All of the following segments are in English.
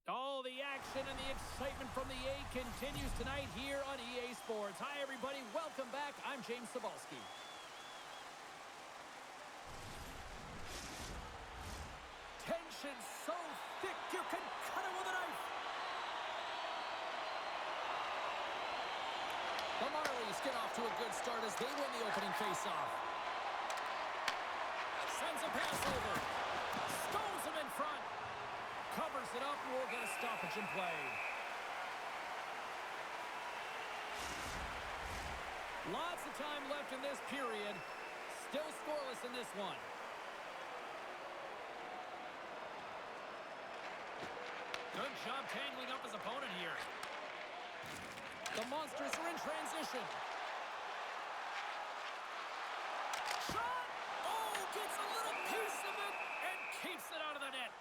All the action and the excitement from the A continues tonight here on EA Sports. Hi, everybody. Welcome back. I'm James Cebulski. Tension so thick you can cut it with a knife. The Marlies get off to a good start as they win the opening faceoff. Sends a pass over. Stones him in front. Covers it up, and we'll get a stoppage in play. Lots of time left in this period. Still scoreless in this one. Good job tangling up his opponent here. The Monsters are in transition. Shot! Oh, gets a little piece of it and keeps it out of the net.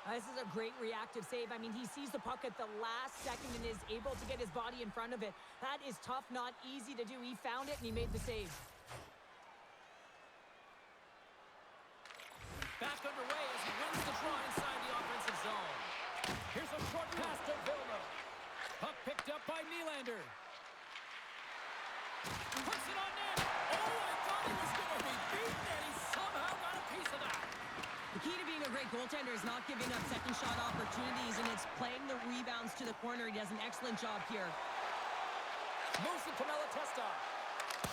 This is a great reactive save. I mean, he sees the puck at the last second and is able to get his body in front of it. That is tough, not easy to do. He found it and he made the save. Back underway as he wins the draw inside the offensive zone. Here's a short pass to Vilma. Puck picked up by Nylander. Puts it on net. Oh, I thought he was going to be beaten, and he somehow got a piece of that. The key to being a great goaltender is not giving up second shot opportunities, and it's playing the rebounds to the corner. He does an excellent job here. Moves it to Malatesta.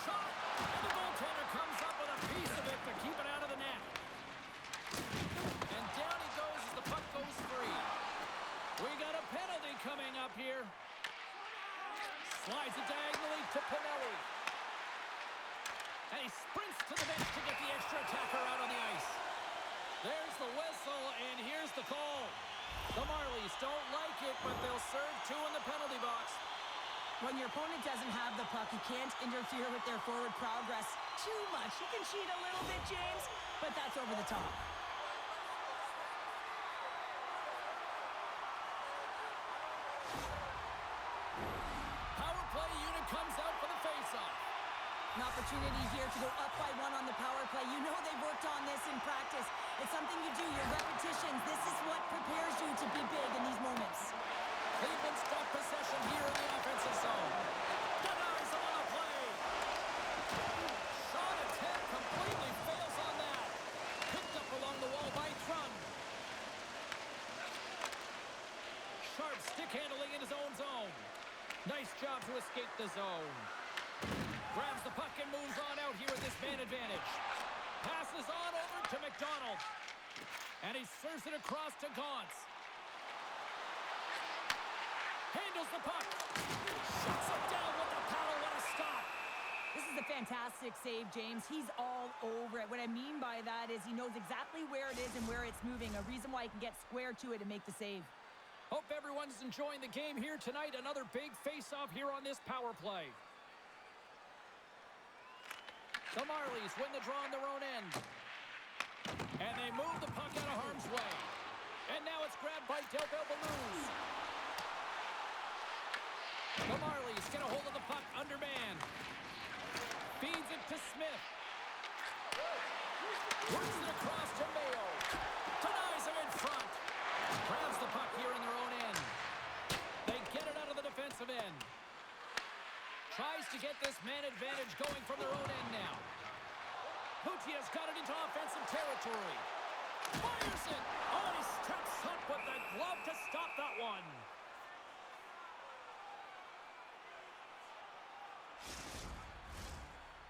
Shot! And the goaltender comes up with a piece of it to keep it out of the net. And down he goes as the puck goes free. We got a penalty coming up here. Slides it diagonally to Pinelli. And he sprints to the bench to get the extra attacker out on the ice. There's the whistle, and here's the call. The Marlies don't like it, but they'll serve two in the penalty box. When your opponent doesn't have the puck, you can't interfere with their forward progress too much. You can cheat a little bit, James, but that's over the top. Power play unit comes out for the faceoff. An opportunity here to go up by one on the power play. You know they've worked on this in practice. It's something you do, your repetitions. This is what prepares you to be big in these moments. Cleveland's got possession here in the offensive zone. Denies him on the play. Shot attempt completely fails on that. Picked up along the wall by Trump. Sharp stick handling in his own zone. Nice job to escape the zone. Grabs the puck and moves on out here with this man advantage. Passes on over to McDonald. And he serves it across to Gauntz. Handles the puck. Shuts it down with the paddle. What a stop. This is a fantastic save, James. He's all over it. What I mean by that is he knows exactly where it is and where it's moving. A reason why he can get square to it and make the save. Hope everyone's enjoying the game here tonight. Another big face-off here on this power play. The Marlies win the draw on their own end. And they move the puck out of harm's way. And now it's grabbed by Del Belbaluz. The Marlies get a hold of the puck under man. Feeds it to Smith. Works it across to Mayo. Denies him in front. Grabs the puck here in their own end. They get it out of the defensive end. Tries to get this man advantage going from their own end now. Putia's got it into offensive territory. Fires it. Oh, he steps up with the glove to stop that one.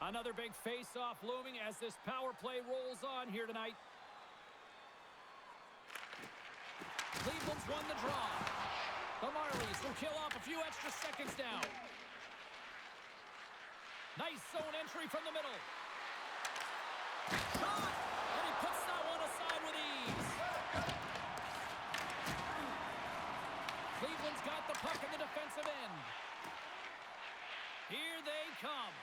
Another big face-off looming as this power play rolls on here tonight. Cleveland's won the draw. The Marlies will kill off a few extra seconds now. Nice zone entry from the middle. Shot! And he puts that one aside with ease. Cleveland's got the puck in the defensive end. Here they come.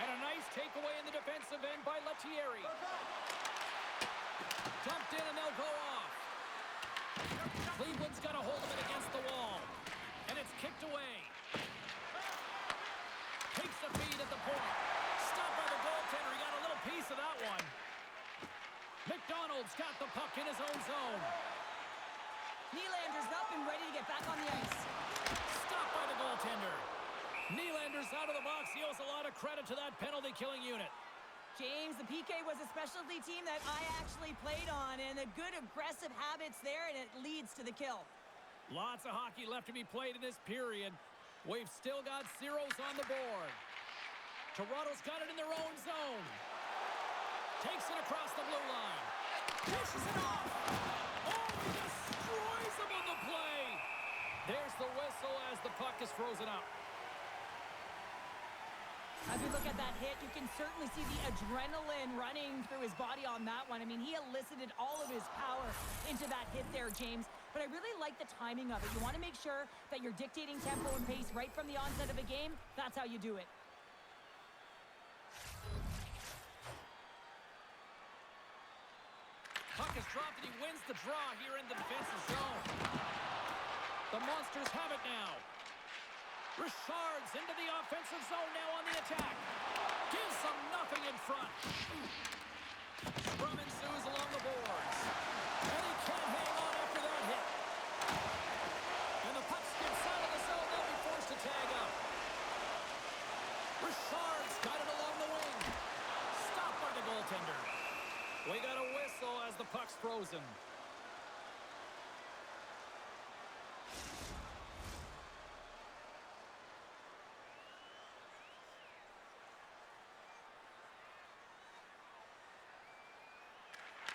And a nice takeaway in the defensive end by Lettieri. Dumped in and they'll go off. Cleveland's got a hold of it against the wall. And it's kicked away. Takes the feed at the point. Stopped by the goaltender. He got a little piece of that one. McDonald's got the puck in his own zone. Nylander's up and ready to get back on the ice. Stopped by the goaltender. Nylander's out of the box. He owes a lot of credit to that penalty-killing unit. James, the PK was a specialty team that I actually played on, and the good aggressive habits there, and it leads to the kill. Lots of hockey left to be played in this period. We've still got zeros on the board. Toronto's got it in their own zone. Takes it across the blue line. Pushes it off. Oh, he destroys him on the play. There's the whistle as the puck is frozen up. As we look at that hit, you can certainly see the adrenaline running through his body on that one. I mean, he elicited all of his power into that hit there, James. But I really like the timing of it. You want to make sure that you're dictating tempo and pace right from the onset of a game. That's how you do it. Puck is dropped and he wins the draw here in the defensive zone. The Monsters have it now. Richard's into the offensive zone now on the attack. Gives them nothing in front. Scrum ensues along the boards. And he can't hang on after that hit. And the puck skips out of the zone. They'll be forced to tag up. Richard's got it along the wing. Stopped by the goaltender. We got a whistle as the puck's frozen.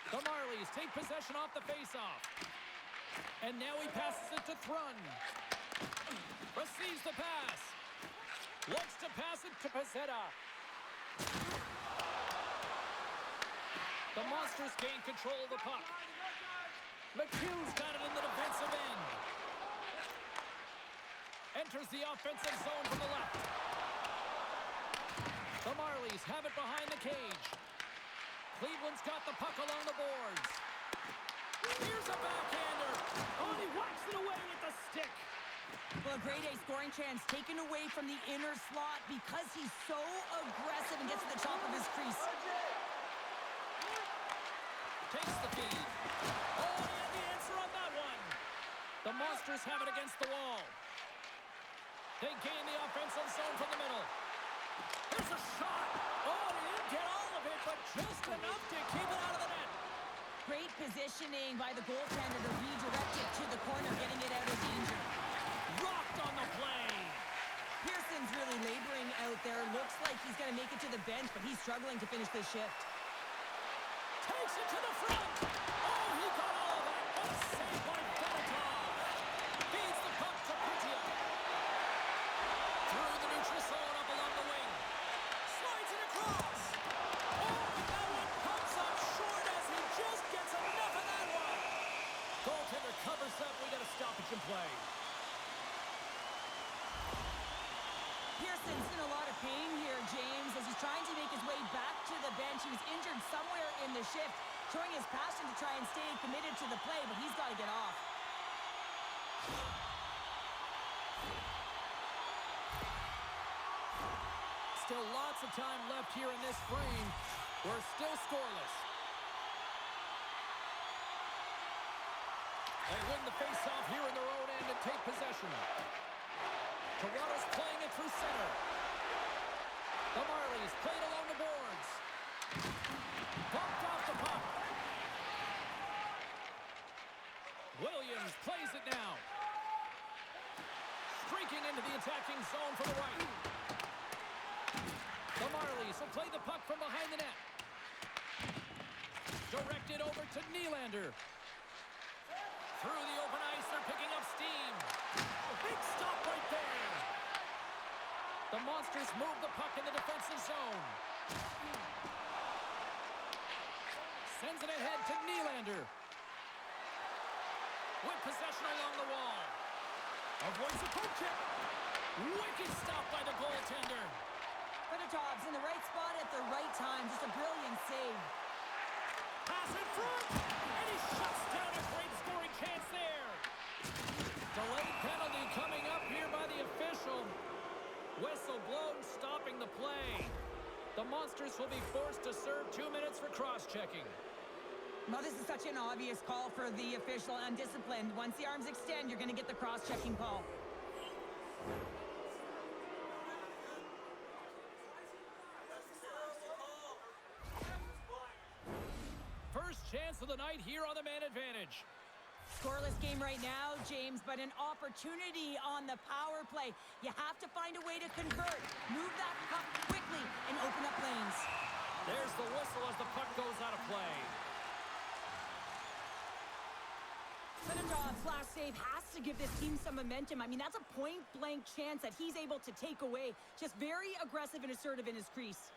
The Marlies take possession off the faceoff. And now he passes it to Thrun. Receives the pass. Looks to pass it to Pezzetta. The Monsters gain control of the puck. McHugh's got it in the defensive end. Enters the offensive zone from the left. The Marlies have it behind the cage. Cleveland's got the puck along the boards. Here's a backhander. Oh, and he whacks it away with the stick. Well, a grade A scoring chance taken away from the inner slot because he's so aggressive and gets to the top of his crease. Takes the feed. Oh, he had the answer on that one. The Monsters have it against the wall. They gain the offensive zone from the middle. Here's a shot. Oh, he didn't get all of it, but just enough to keep it out of the net. Great positioning by the goaltender to redirect it to the corner, getting it out of danger. Rocked on the play. Pearson's really laboring out there. Looks like he's going to make it to the bench, but he's struggling to finish this shift. Takes it to the front. Oh, he got all of it. What a save by Belatov. Feeds the puck to Putia. Through the neutral zone up along the wing. Slides it across. Oh, that one comes up short as he just gets enough of that one. Goaltender covers up. We got a stoppage in play. Pearson's in a lot of pain here, James, as he's trying to make his way back to the bench. He was injured somewhere in the shift, showing his passion to try and stay committed to the play, but he's got to get off. Still lots of time left here in this frame. We're still scoreless. They win the faceoff here in their own end and take possession. Toronto's playing it through center. The Marlies played along the boards. Bumped off the puck. Williams plays it now. Streaking into the attacking zone from the right. The Marlies will play the puck from behind the net. Directed over to Nylander. Through the open ice, they're picking up steam. A big stop right there. The Monsters move the puck in the defensive zone. Sends it ahead to Nylander. With possession along the wall. Avoids a poke check. Wicked stop by the goaltender. Bedatov's in the right spot at the right time. Just a brilliant save. Pass in front. And he shuts down a great scoring chance there. Delayed penalty coming up here by the official. Whistle blown, stopping the play. The Monsters will be forced to serve 2 minutes for cross-checking. Well, this is such an obvious call for the official, undisciplined. Once the arms extend, you're going to get the cross-checking call. First chance of the night here on the man advantage. Scoreless game right now, James, but an opportunity on the power play. You have to find a way to convert. Move that puck quickly and open up lanes. There's the whistle as the puck goes out of play. Benadov's last save has to give this team some momentum. I mean, that's a point-blank chance that he's able to take away. Just very aggressive and assertive in his crease.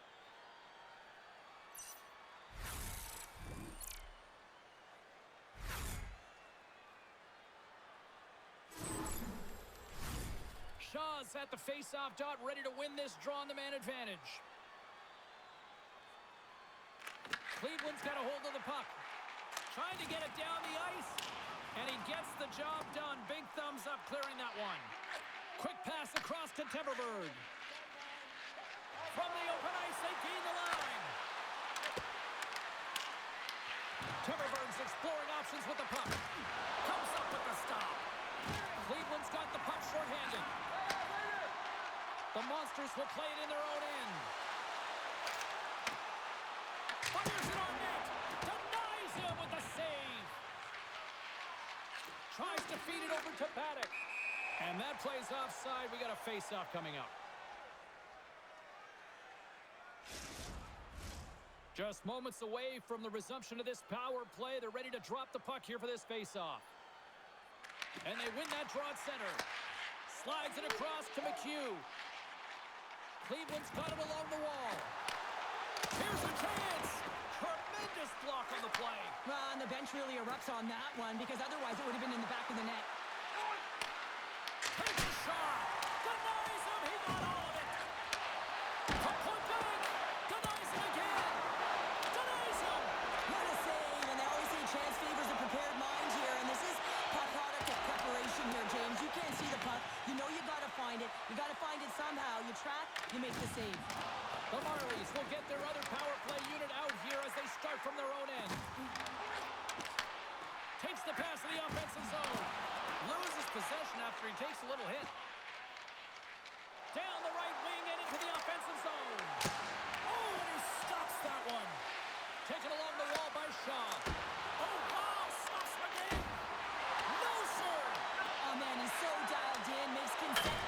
Shaw's at the face-off dot, ready to win this draw on the man advantage. Cleveland's got a hold of the puck. Trying to get it down the ice. And he gets the job done. Big thumbs up clearing that one. Quick pass across to Timberberg. From the open ice, they gain the line. Timberberg's exploring options with the puck. Comes up with the stop. Cleveland's got the puck shorthanded. The Monsters will play it in their own end. Fires it on net. Denies him with the save. Tries to feed it over to Paddock. And that plays offside. We got a face-off coming up. Just moments away from the resumption of this power play. They're ready to drop the puck here for this face-off. And they win that draw at center. Slides it across to McHugh. Cleveland's got him along the wall. Here's a chance. Tremendous block on the play. Well, and the bench really erupts on that one because otherwise it would have been in the back of the net. Takes a shot. Denies him. He got all of it. Puck point back. Denies him again. Denies him. What a save. And they always say chance favors a prepared mind here. And this is a product of preparation here, James. You can't see the puck. You know you got to find it. You got to find it somehow. You track, you make the save. The Marlies will get their other power play unit out here as they start from their own end. Takes the pass to the offensive zone. Loses possession after he takes a little hit. Down the right wing and into the offensive zone. Oh, and he stops that one. Taken along the wall by Shaw. Oh, wow, stops him again. No, sir. Oh, man, he's so dialed in, makes consent.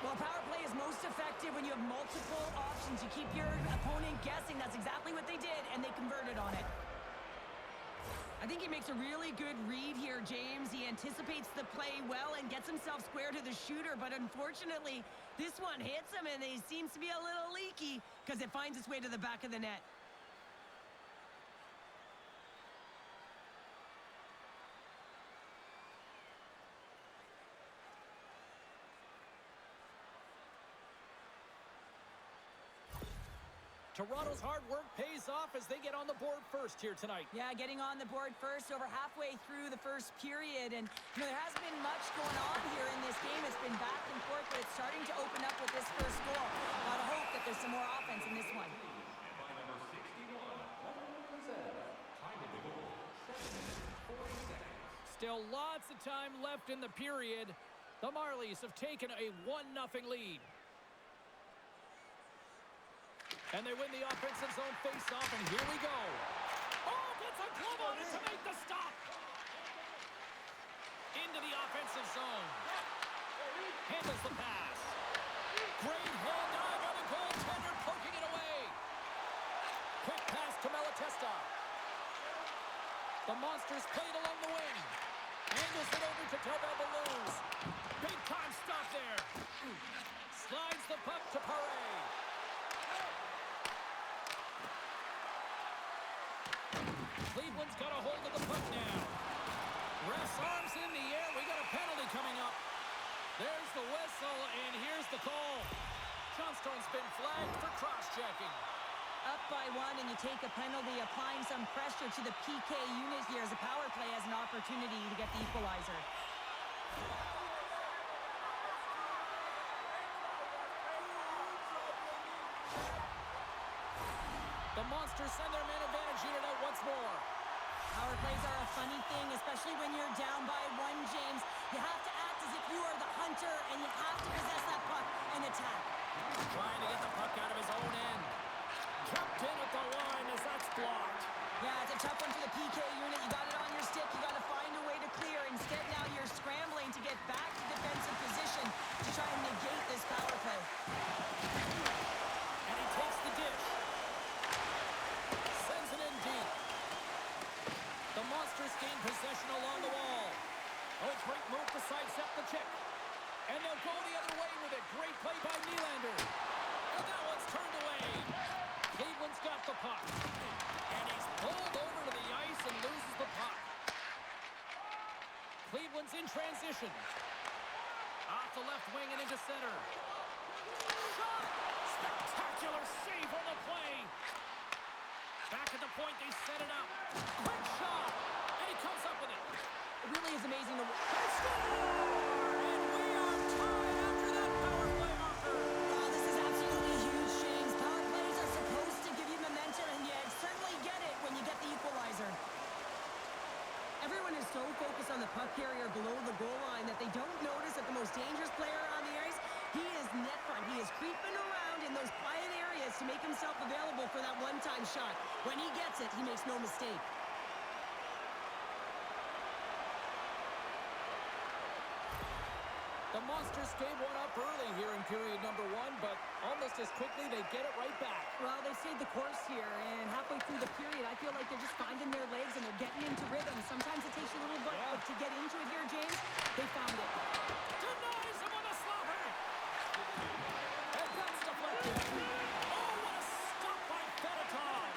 Well, power play is most effective when you have multiple options. You keep your opponent guessing. That's exactly what they did, and they converted on it. I think he makes a really good read here, James. He anticipates the play well and gets himself square to the shooter, but unfortunately, this one hits him, and he seems to be a little leaky because it finds its way to the back of the net. Toronto's hard work pays off as they get on the board first here tonight. Yeah, getting on the board first over halfway through the first period. And, you know, there hasn't been much going on here in this game. It's been back and forth, but it's starting to open up with this first goal. Gotta hope that there's some more offense in this one. Still lots of time left in the period. The Marlies have taken a 1-0 lead. And they win the offensive zone face-off, and here we go. Oh, gets a glove on it to make the stop. Into the offensive zone. Handles the pass. Great hand eye by the goaltender, poking it away. Quick pass to Malatesta. The Monsters played along the wing. Angles it over to Tobel Balloons. Big time stop there. Slides the puck to Paré. Cleveland's got a hold of the puck now. Ref's arms in the air. We got a penalty coming up. There's the whistle, and here's the call. Johnstone's been flagged for cross-checking. Up by one, and you take a penalty, applying some pressure to the PK unit here as the power play has an opportunity to get the equalizer. The Monsters send their man advantage unit out once more. Power plays are a funny thing, especially when you're down by one, James. You have to act as if you are the hunter, and you have to possess that puck and attack. Trying to get the puck out of his own end. Kept in at the line as that's blocked. Yeah, it's a tough one for the PK unit. You got it on your stick. You got to find a way to clear. Instead, now you're scrambling to get back to defensive position to try and negate this power play. And he takes the dish. Sends it in deep. The Monsters gain possession along the wall. Oh, great move to sidestep the check. And they'll go the other way with it. Great play by Nylander. And that one's turned away. Cleveland's got the puck. And he's pulled over to the ice and loses the puck. Cleveland's in transition. Off the left wing and into center. Shot! Spectacular save on the play. Back at the point, they set it up. Quick shot! And he comes up with it. It really is amazing to watch. They score! And we are tied after that power play marker. Oh, this is absolutely huge, James. Power plays are supposed to give you momentum, and you certainly get it when you get the equalizer. Everyone is so focused on the puck carrier below the goal line that they don't notice that the most dangerous player on the ice, he is net front. He is creeping around in those quiet areas to make himself available for that one-time shot. When he gets it, he makes no mistake. The Monsters gave one up early here in period number 1, but almost as quickly they get it right back. Well, they stayed the course here, and halfway through the period, I feel like they're just finding their legs and they're getting into rhythm. Sometimes it takes a little bit, but to get into it here, James, they found it. Denies him on the slapper. And that's deflected. Oh, what a stop by Fedotov.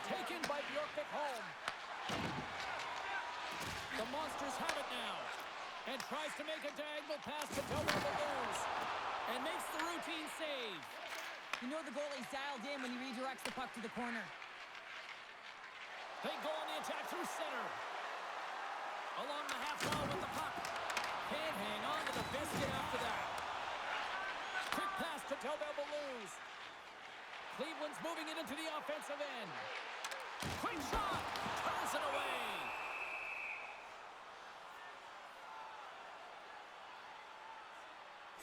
Taken by Bjorkvik home. The Monsters have it now. And tries to make a diagonal pass to Balloons. And makes the routine save. You know the goalie's dialed in when he redirects the puck to the corner. They go on the attack through center. Along the half wall with the puck. Can't hang on to the biscuit after that. Quick pass to Balloons. Cleveland's moving it into the offensive end. Quick shot. Turns it away.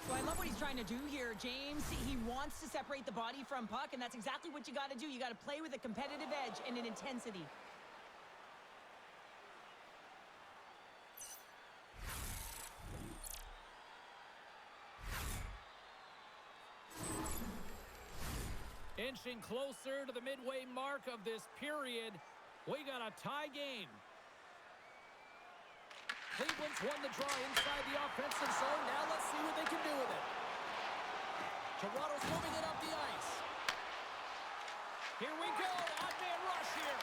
So I love what he's trying to do here, James. He wants to separate the body from puck, and that's exactly what you got to do. You got to play with a competitive edge and an intensity. Inching closer to the midway mark of this period, we got a tie game. Cleveland's won the draw inside the offensive zone. Now let's see what they can do with it. Toronto's moving it up the ice. Here we go. Odd man rush here.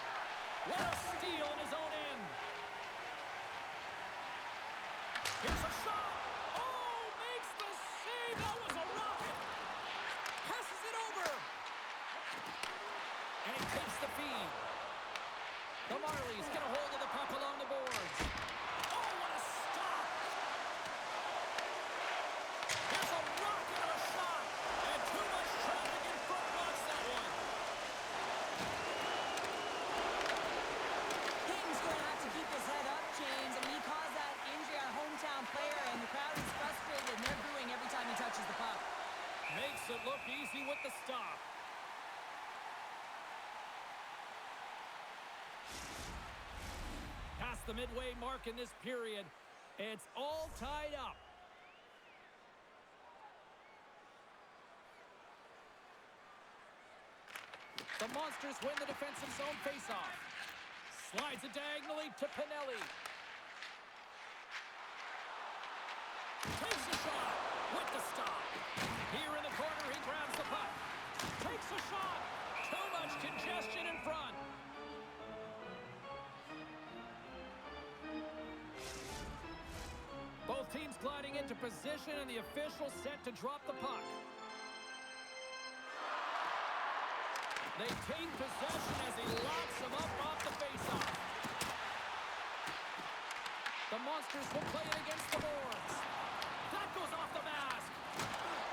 What a steal in his own end. Here's a shot. Oh, makes the save. That was a rocket. Passes it over. And he takes the feed. The Marlies get a hold of the puck along the boards. Oh, what a stop. There's a rocket of a shot. And too much traffic in front blocks that one. King's going to have to keep his head up, James. I mean, he caused that injury, our hometown player, and the crowd is frustrated, and they're booing every time he touches the puck. Makes it look easy with the stop. Past the midway mark in this period, it's all tied up. The Monsters win the defensive zone faceoff. Slides it diagonally to Pinelli. Takes a shot with the stop. Here in the corner, he grabs the puck. Takes a shot. Too much congestion in front. Both teams gliding into position, and the official set to drop the puck. They gain possession as he locks him up off the faceoff. The Monsters will play it against the boards. That goes off the mask.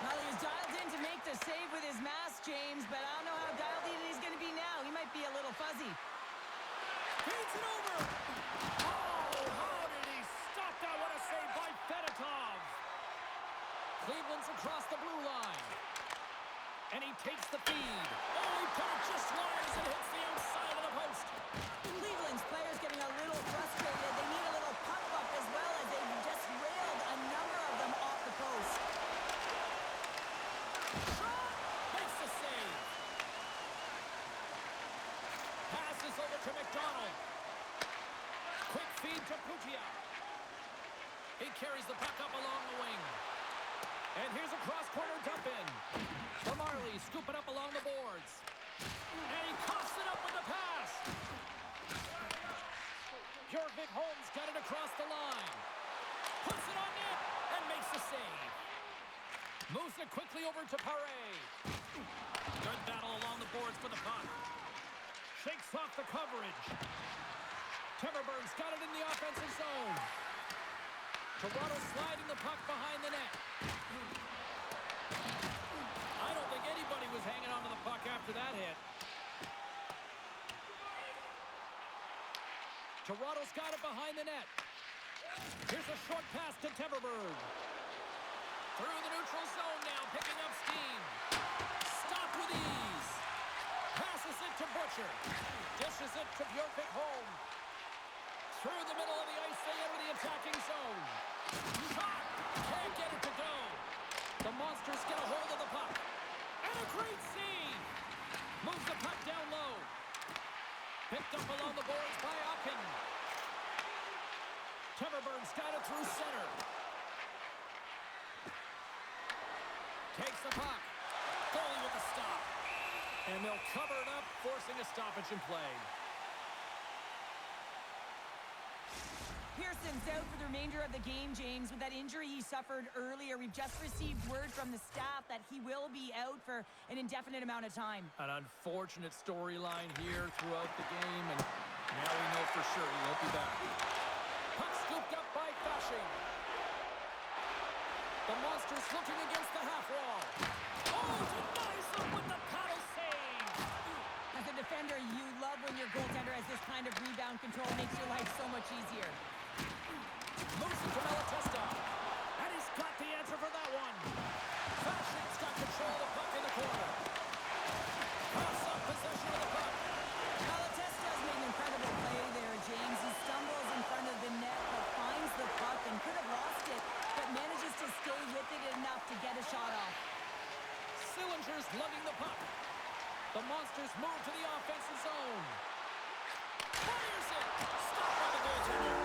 Well, he was dialed in to make the save with his mask, James, but I don't know how Cleveland's across the blue line. And he takes the feed. Oh, he put it just wide as it hits the outside of the post. Cleveland's players getting a little frustrated. They need a little puck up as well as they've just railed a number of them off the post. Shot! Makes the save. Passes over to McDonald. Quick feed to Putia. He carries the puck up along the wing. And here's a cross-corner dump in. The Marlies scoop it up along the boards. And he coughs it up with the pass. Bjorkvik Holmes got it across the line. Puts it on net and makes the save. Moves it quickly over to Paré. Good battle along the boards for the puck. Shakes off the coverage. Timberberg's got it in the offensive zone. Toronto sliding the puck behind the net. I don't think anybody was hanging onto the puck after that hit. Toronto's got it behind the net. Here's a short pass to Timberberg. Through the neutral zone now, picking up steam. Stop with ease. Passes it to Butcher. Dishes it to Bjorkvik Holm. Through the middle of the ice, they enter the attacking zone. Shot! Can't get it to go. The Monsters get a hold of the puck. And a great save! Moves the puck down low. Picked up along the boards by Ocken. Timberberg's got it through center. Takes the puck. Goalie with the stop. And they'll cover it up, forcing a stoppage in play. Pearson's out for the remainder of the game, James, with that injury he suffered earlier. We've just received word from the staff that he will be out for an indefinite amount of time. An unfortunate storyline here throughout the game, and now we know for sure he won't be back. Puck scooped up by Fasching. The Monsters looking against the half wall. Oh, denies them with the paddle save! As a defender, you love when your goaltender has this kind of rebound control. Makes your life so much easier. Moves it to Malatesta. And he's got the answer for that one. Fasching's got control of the puck in the corner. Pass up possession of the puck. Malatesta's made an incredible play there, James. He stumbles in front of the net, but finds the puck and could have lost it, but manages to stay with it enough to get a shot off. Sillinger's lugging the puck. The Monsters move to the offensive zone. Fires it! Stopped by the goaltender.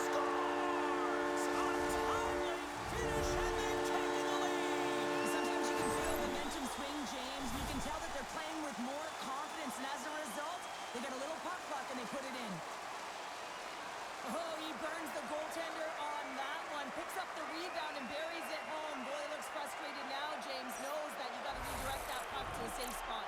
Scores! Untimely finish, and they've taken the lead! Sometimes you can feel momentum swing, James. You can tell that they're playing with more confidence, and as a result, they get a little puck luck and they put it in. Oh, he burns the goaltender on that one. Picks up the rebound and buries it home. Boy, looks frustrated now. James knows that you got to redirect that puck to a safe spot.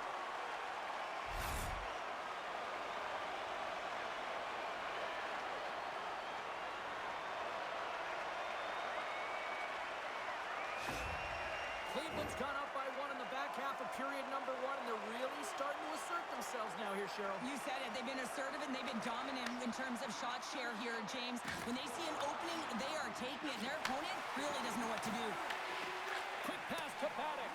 Cleveland's gone up by one in the back half of period number one, and they're really starting to assert themselves now here, Cheryl. You said it. They've been assertive and they've been dominant in terms of shot share here, James. When they see an opening, they are taking it, and their opponent really doesn't know what to do. Quick pass to Paddock.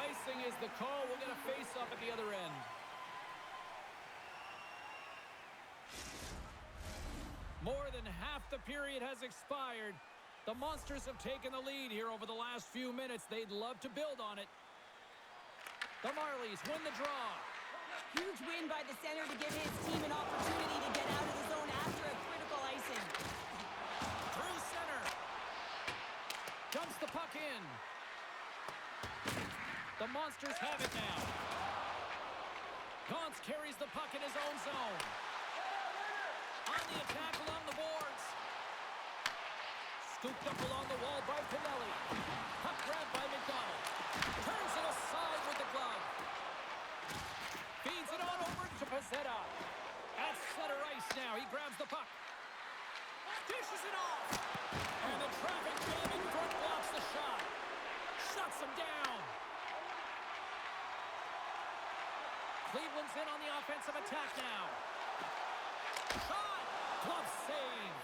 Icing is the call. We'll get a face-up at the other end. More than half the period has expired. The Monsters have taken the lead here over the last few minutes. They'd love to build on it. The Marlies win the draw. Huge win by the center to give his team an opportunity to get out of the zone after a critical icing. Through center. Dumps the puck in. The Monsters have it now. Gauntz carries the puck in his own zone. On the attack along the boards. Scooped up along the wall by Pinelli. Puck grabbed by McDonald. Turns it aside with the glove. Feeds it on over to Pezzetta. At center ice now. He grabs the puck. Dishes it off. And the traffic jam in front blocks the shot. Shuts him down. Cleveland's in on the offensive attack now. Shot! Glove save.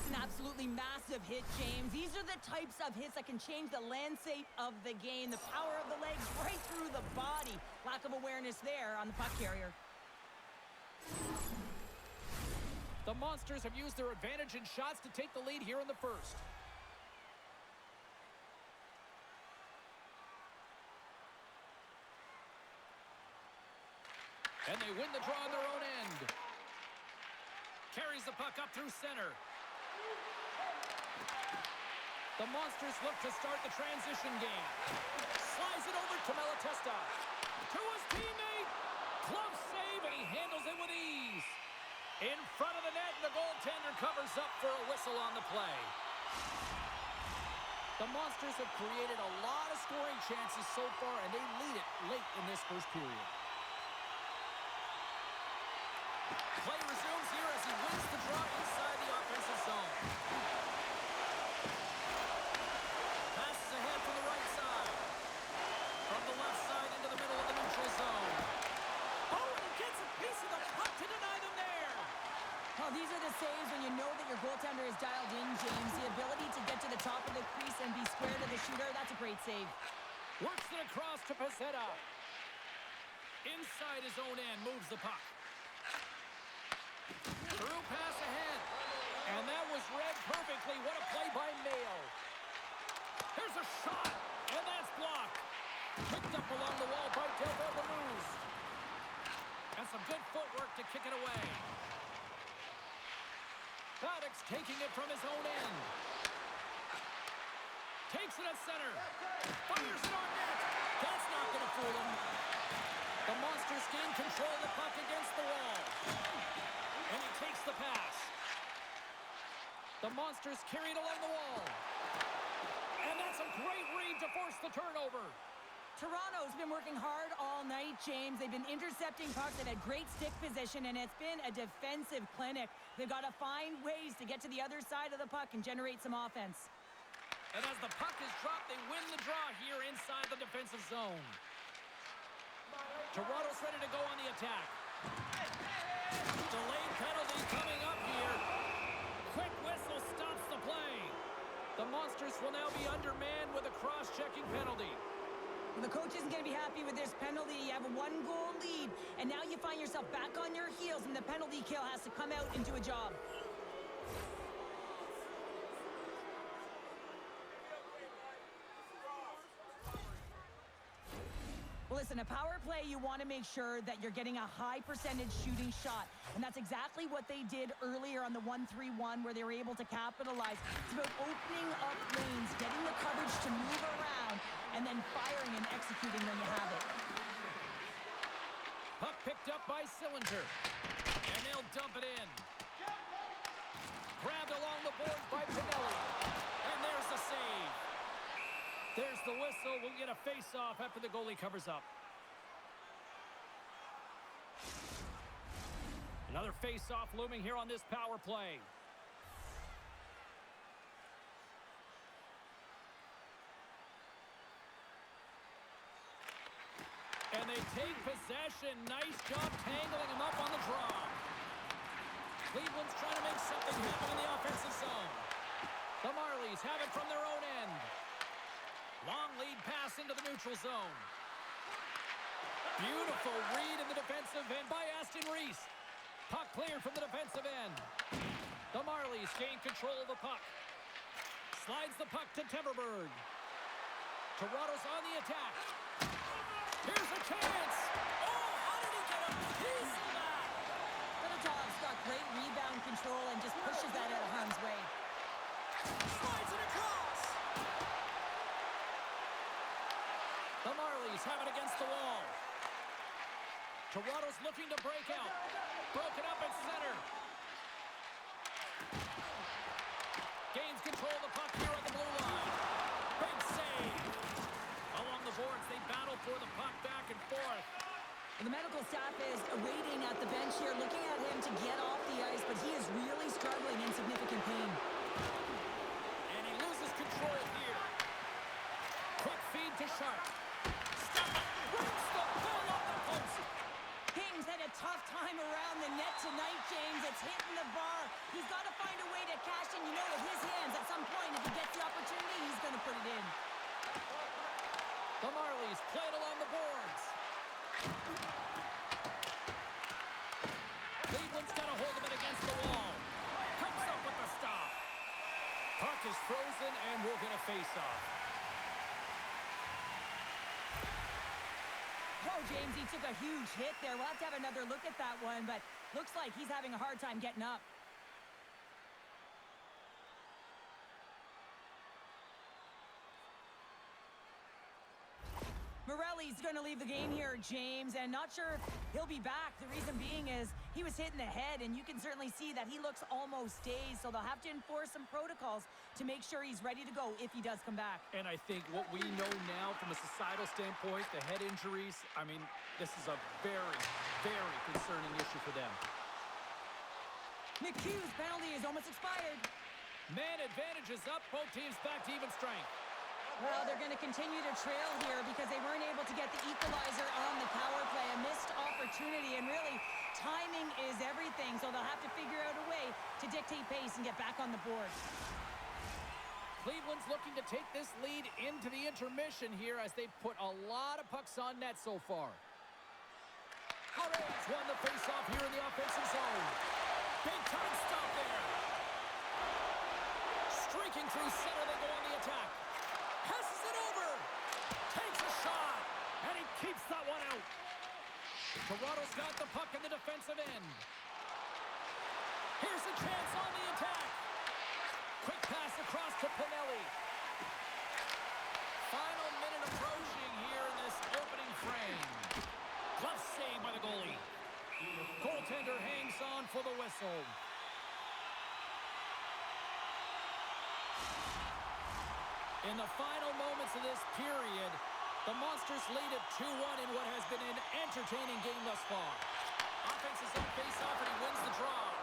That's an absolutely massive hit, James. These are the types of hits that can change the landscape of the game. The power of the legs right through the body. Lack of awareness there on the puck carrier. The Monsters have used their advantage in shots to take the lead here in the first. And they win the draw on their own end. Carries the puck up through center. The Monsters look to start the transition game. Slides it over to Malatesta. To his teammate. Glove save, and he handles it with ease. In front of the net, the goaltender covers up for a whistle on the play. The Monsters have created a lot of scoring chances so far, and they lead it late in this first period. Play resumes here as he wins the draw inside the offensive zone. Passes ahead from the right side. From the left side into the middle of the neutral zone. Oh, and he gets a piece of the puck to deny them there. Well, these are the saves when you know that your goaltender is dialed in, James. The ability to get to the top of the crease and be square to the shooter, that's a great save. Works it across to Pezzetta. Inside his own end, moves the puck. Through pass ahead. And that was read perfectly. What a play by Mayo. Here's a shot. And that's blocked. Picked up along the wall by Delta Luz. And some good footwork to kick it away. Paddock's taking it from his own end. Takes it at center. Fires it on net. That's not going to fool him. The Monsters gain control of the puck against the wall. And he takes the pass. The Monsters carry it along the wall. And that's a great read to force the turnover. Toronto's been working hard all night, James. They've been intercepting pucks. They've had great stick position, and it's been a defensive clinic. They've got to find ways to get to the other side of the puck and generate some offense. And as the puck is dropped, they win the draw here inside the defensive zone. Toronto's ready to go on the attack. Delayed penalty coming up here. Quick whistle stops the play. The Monsters will now be undermanned with a cross-checking penalty. Well, the coach isn't going to be happy with this penalty. You have a one-goal lead, and now you find yourself back on your heels, and the penalty kill has to come out and do a job. Well, listen, a power play, you want to make sure that you're getting a high percentage shooting shot. And that's exactly what they did earlier on the 1-3-1 where they were able to capitalize. It's about opening up lanes, getting the coverage to move around, and then firing and executing when you have it. Puck picked up by Sillinger. And they'll dump it in. Grabbed along the boards by Pinelli. And there's the save. There's the whistle. We'll get a face-off after the goalie covers up. Another face-off looming here on this power play. And they take possession. Nice job tangling him up on the draw. Cleveland's trying to make something happen in the offensive zone. The Marlies have it from their own end. Long lead pass into the neutral zone. Beautiful read in the defensive end by Aston Reese. Puck cleared from the defensive end. The Marlies gain control of the puck. Slides the puck to Temperberg. Toronto's on the attack. Here's a chance. Oh, how did he get a piece of that? Middletov's got great rebound control and just pushes that out of harm's way. Slides it across. The Marlies have it against the wall. Toronto's looking to break out. Broken up at center. Gains control of the puck here on the blue line. Big save. Along the boards, they battle for the puck back and forth. The medical staff is waiting at the bench here, looking at him to get off the ice, but he is really struggling in significant pain. And he loses control here. Quick feed to Sharp. Stop it. Brings the ball off the post. Kings had a tough time time around the net tonight, James. It's hitting the bar. He's got to find a way to cash in. You know, with his hands, at some point, if he gets the opportunity, he's going to put it in. The Marlies played along the boards. Cleveland's got a hold of it against the wall. Comes up with the stop. Puck is frozen, and we'll get a face-off. Oh, James, he took a huge hit there. We'll have to have another look at that one, but looks like he's having a hard time getting up. Morelli's going to leave the game here, James, and not sure if he'll be back. The reason being is he was hit in the head, and you can certainly see that he looks almost dazed, so they'll have to enforce some protocols to make sure he's ready to go if he does come back. And I think what we know now from a societal standpoint, the head injuries, I mean, this is a very, very concerning issue for them. McHugh's penalty is almost expired. Man advantage is up. Both teams back to even strength. Well, they're going to continue to trail here because they weren't able to get the equalizer on the power play. A missed opportunity, and really, timing is everything, so they'll have to figure out a way to dictate pace and get back on the board. Cleveland's looking to take this lead into the intermission here as they put a lot of pucks on net so far. Marlies won the face-off here in the offensive zone. Big-time stop there. Streaking through center, they go on the attack. Passes it over. Takes a shot. And he keeps that one out. Toronto's got the puck in the defensive end. Here's a chance on the attack. Quick pass across to Pinelli. Final minute approaching here in this opening frame. Glove save by the goalie. Goaltender hangs on for the whistle. In the final moments of this period, the Monsters lead at 2-1 in what has been an entertaining game thus far. Offense is on face-off, and he wins the draw.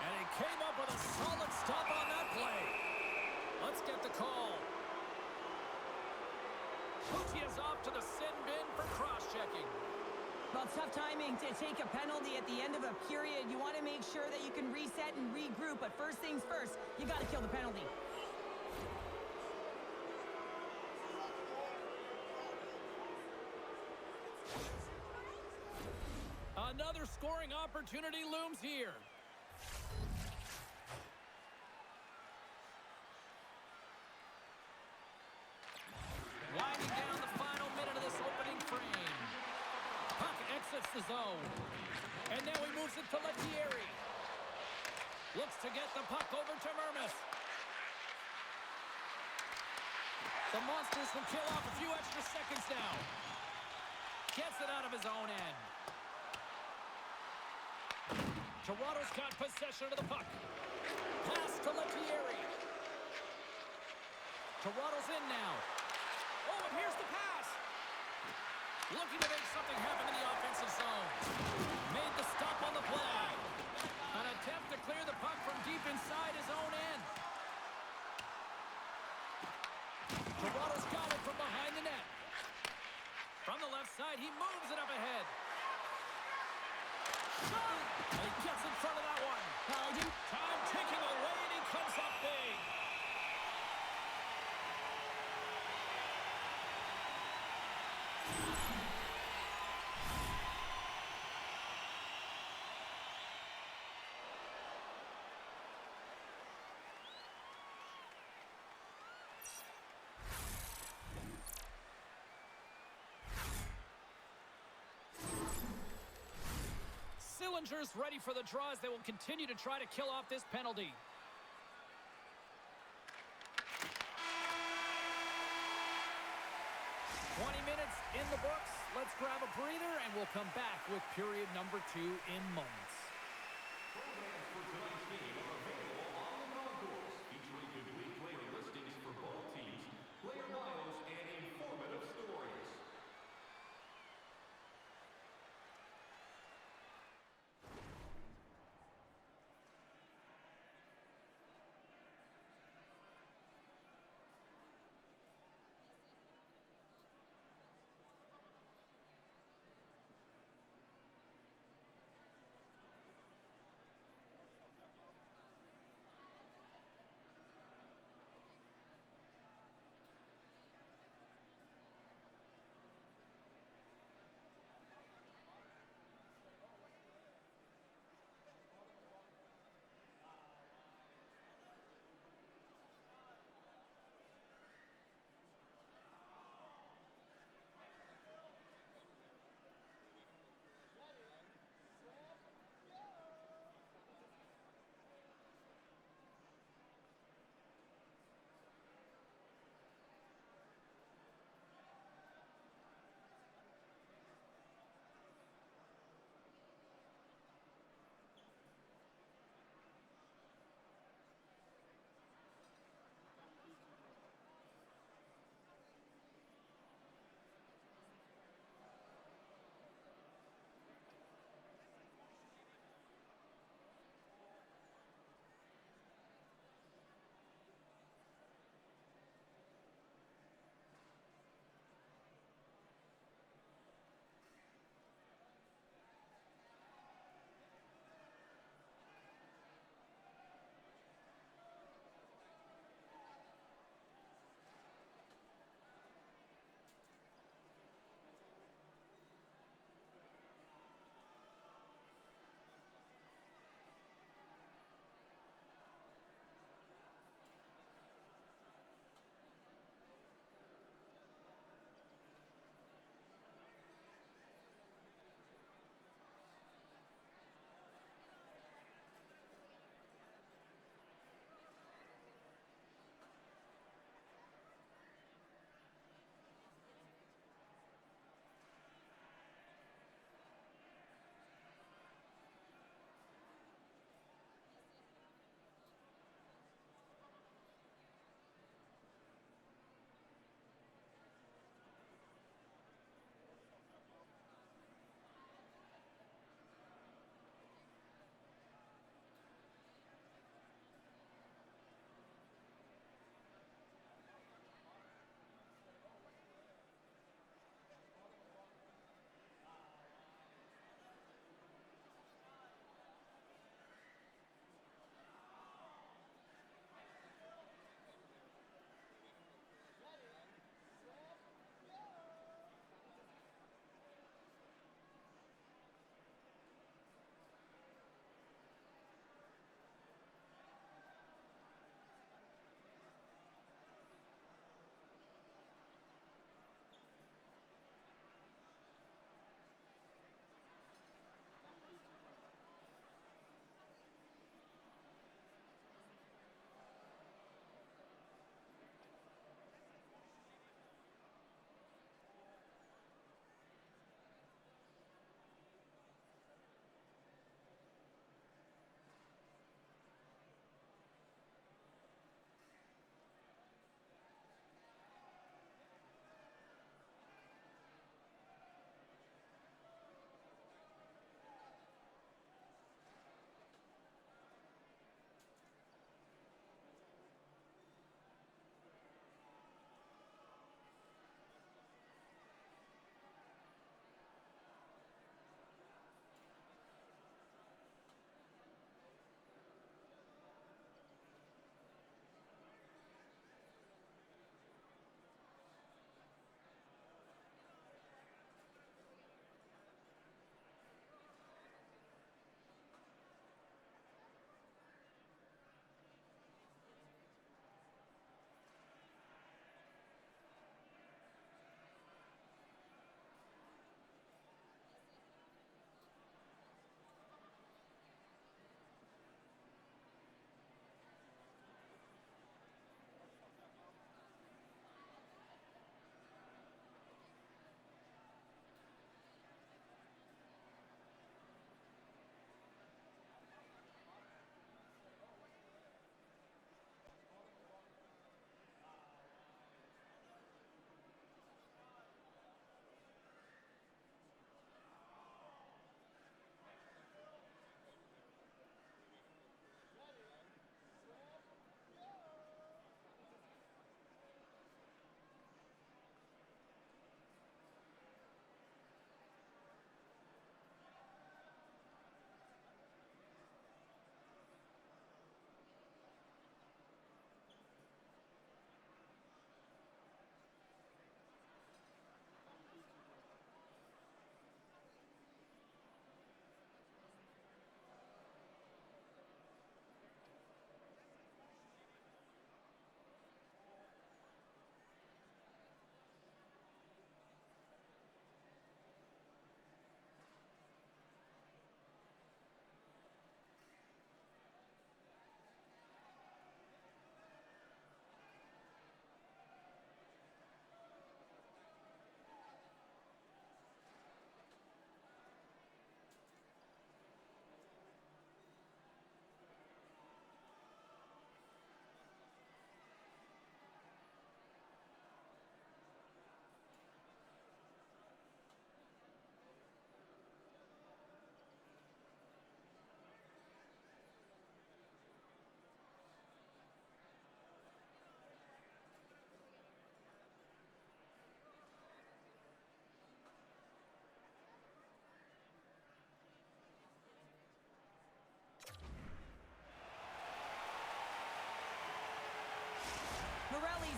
And he came up with a solid stop on that play. Let's get the call. Putia's off to the sin bin for cross-checking. Well, tough timing to take a penalty at the end of a period. You want to make sure that you can reset and regroup, but first things first, you got to kill the penalty. Another scoring opportunity looms here. Winding down the final minute of this opening frame. Puck exits the zone. And now he moves it to Lettieri. Looks to get the puck over to Mermis. The Monsters will kill off a few extra seconds now. Gets it out of his own end. Toronto's got possession of the puck. Pass to Lettieri. Toronto's in now. Oh, and here's the pass. Looking to make something happen in the offensive zone. Made the stop on the play. An attempt to clear the puck from deep inside his own end. Toronto's got it from behind the net. From the left side, he moves it up ahead. Shot! And he gets in front of that one. Time ticking away, and he comes up big. Sillinger's ready for the draw as they will continue to try to kill off this penalty. Minutes in the books. Let's grab a breather, and we'll come back with period number 2 in moments. Programs for tonight's game are available on the non-course, featuring complete player listings for both teams, player bios, and informative stories.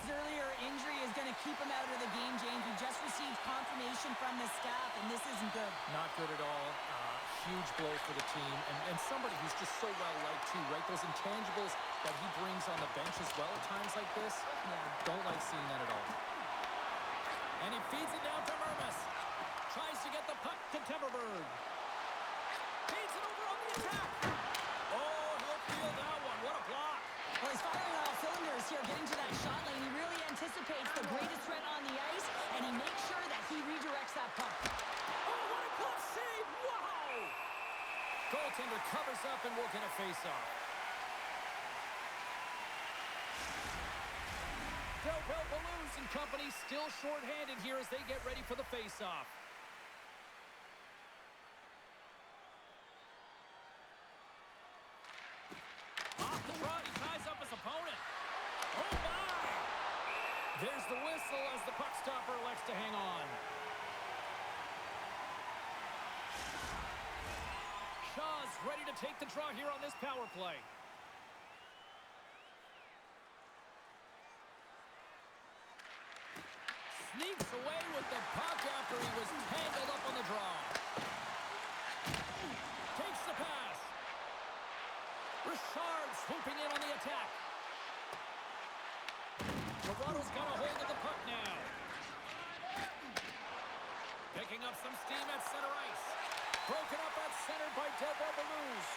his earlier injury is going to keep him out of the game, James. We just received confirmation from the staff, and this isn't good. Not good at all. Huge blow for the team, and somebody who's just so well-liked too, right? Those intangibles that he brings on the bench as well at times like this, don't like seeing that at all. And he feeds it down to Mermis. Tries to get the puck to Temperberg. Feeds it over on the attack. Oh, he'll feel that one. What a block. Well, he's firing on all cylinders here, getting to that shot lane. He really anticipates the greatest threat on the ice, and he makes sure that he redirects that puck. Oh, what a glove save. Wow. Goaltender covers up and will get a face-off. Del Bell Balloons and company still short-handed here as they get ready for the face-off. Off the run, he ties up his opponent. Oh, my! There's the whistle as the puck stopper elects to hang on. Shaw's ready to take the draw here on this power play. Sneaks away with the puck after he was tangled up on the draw. Takes the pass. Richard swooping in on the attack. Toronto's got a hold of the puck now. Picking up some steam at center ice. Broken up at center by Del Bell Balloons.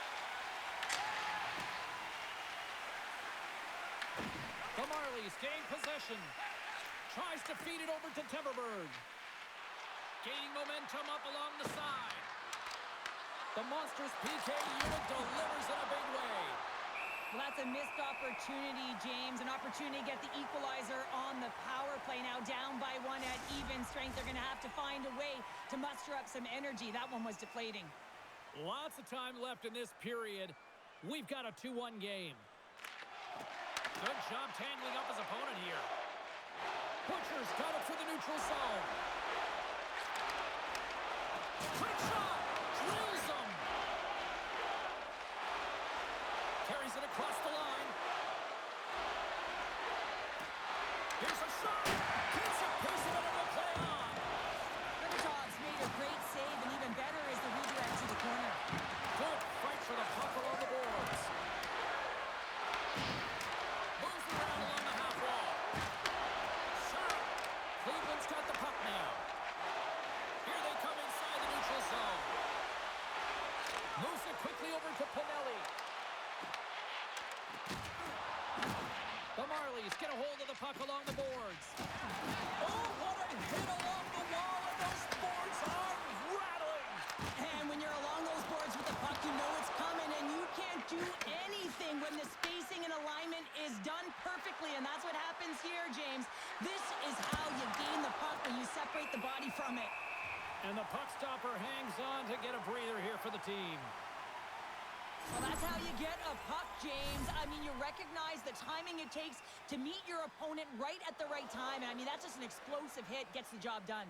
The Marlies gain possession. Tries to feed it over to Temperberg. Gaining momentum up along the side. The Monsters PK unit delivers in a big way. Well, that's a missed opportunity, James. An opportunity to get the equalizer on the power play. Now down by one at even strength. They're going to have to find a way to muster up some energy. That one was deflating. Lots of time left in this period. We've got a 2-1 game. Good job tangling up his opponent here. Butcher's got it for the neutral zone. Quick shot! Drills him! Carries it across the line. Here's a shot! Keeps it pacing it and will play on. Ribitov's made a great save, and even better is the redirect to the corner. Good fight for the puck along the boards. Moves around along the half wall. Shot! Cleveland's got the puck now. Here they come inside the neutral zone. Moves it quickly over to Pinelli. The Marlies get a hold of the puck along the boards. Oh, what a hit along the wall, and those boards are rattling. And when you're along those boards with the puck, you know it's coming, and you can't do anything when the spacing and alignment is done perfectly, and that's what happens here, James. This is how you gain the puck when you separate the body from it. And the puck stopper hangs on to get a breather here for the team. Well, that's how you get a puck, James. I mean, you recognize the timing it takes to meet your opponent right at the right time. And I mean, that's just an explosive hit, gets the job done.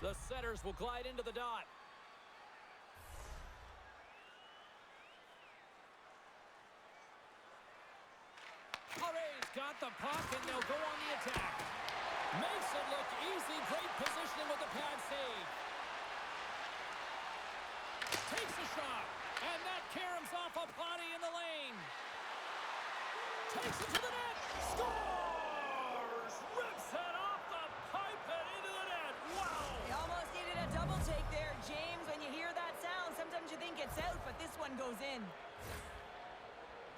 The setters will glide into the dot. Array's got the puck, and they'll go on the attack. Makes it look easy. Great positioning with the pad save. Takes a shot, and that caroms off a body in the lane. Takes it to the net. Scores! Rips it off the pipe and into the net. Wow! You almost needed a double take there, James. When you hear that sound, sometimes you think it's out, but this one goes in.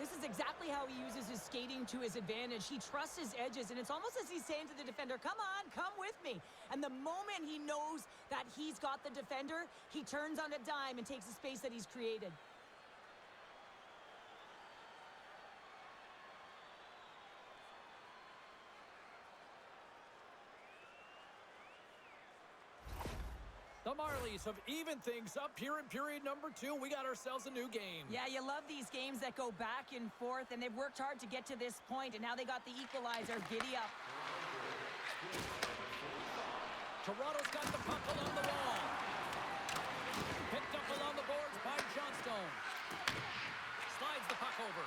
This is exactly how he uses his skating to his advantage. He trusts his edges, and it's almost as he's saying to the defender, come on, come with me. And the moment he knows that he's got the defender, he turns on a dime and takes the space that he's created. The Marlies have evened things up here in period number 2. We got ourselves a new game. Yeah, you love these games that go back and forth, and they've worked hard to get to this point, and now they got the equalizer. Giddy up. Toronto's got the puck along the wall. Picked up along the boards by Johnstone. Slides the puck over.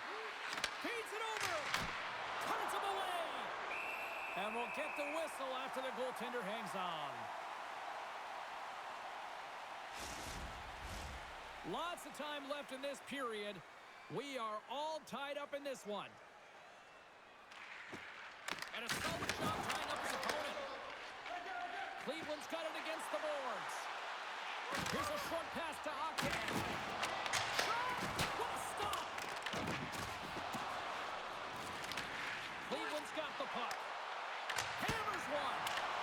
Feeds it over. Cuts him away. And we'll get the whistle after the goaltender hangs on. Lots of time left in this period. We are all tied up in this one. And a solid job tying up his opponent. Cleveland's got it against the boards. Here's a short pass to Ake. Shot! What a stop! Cleveland's got the puck. Hammers one.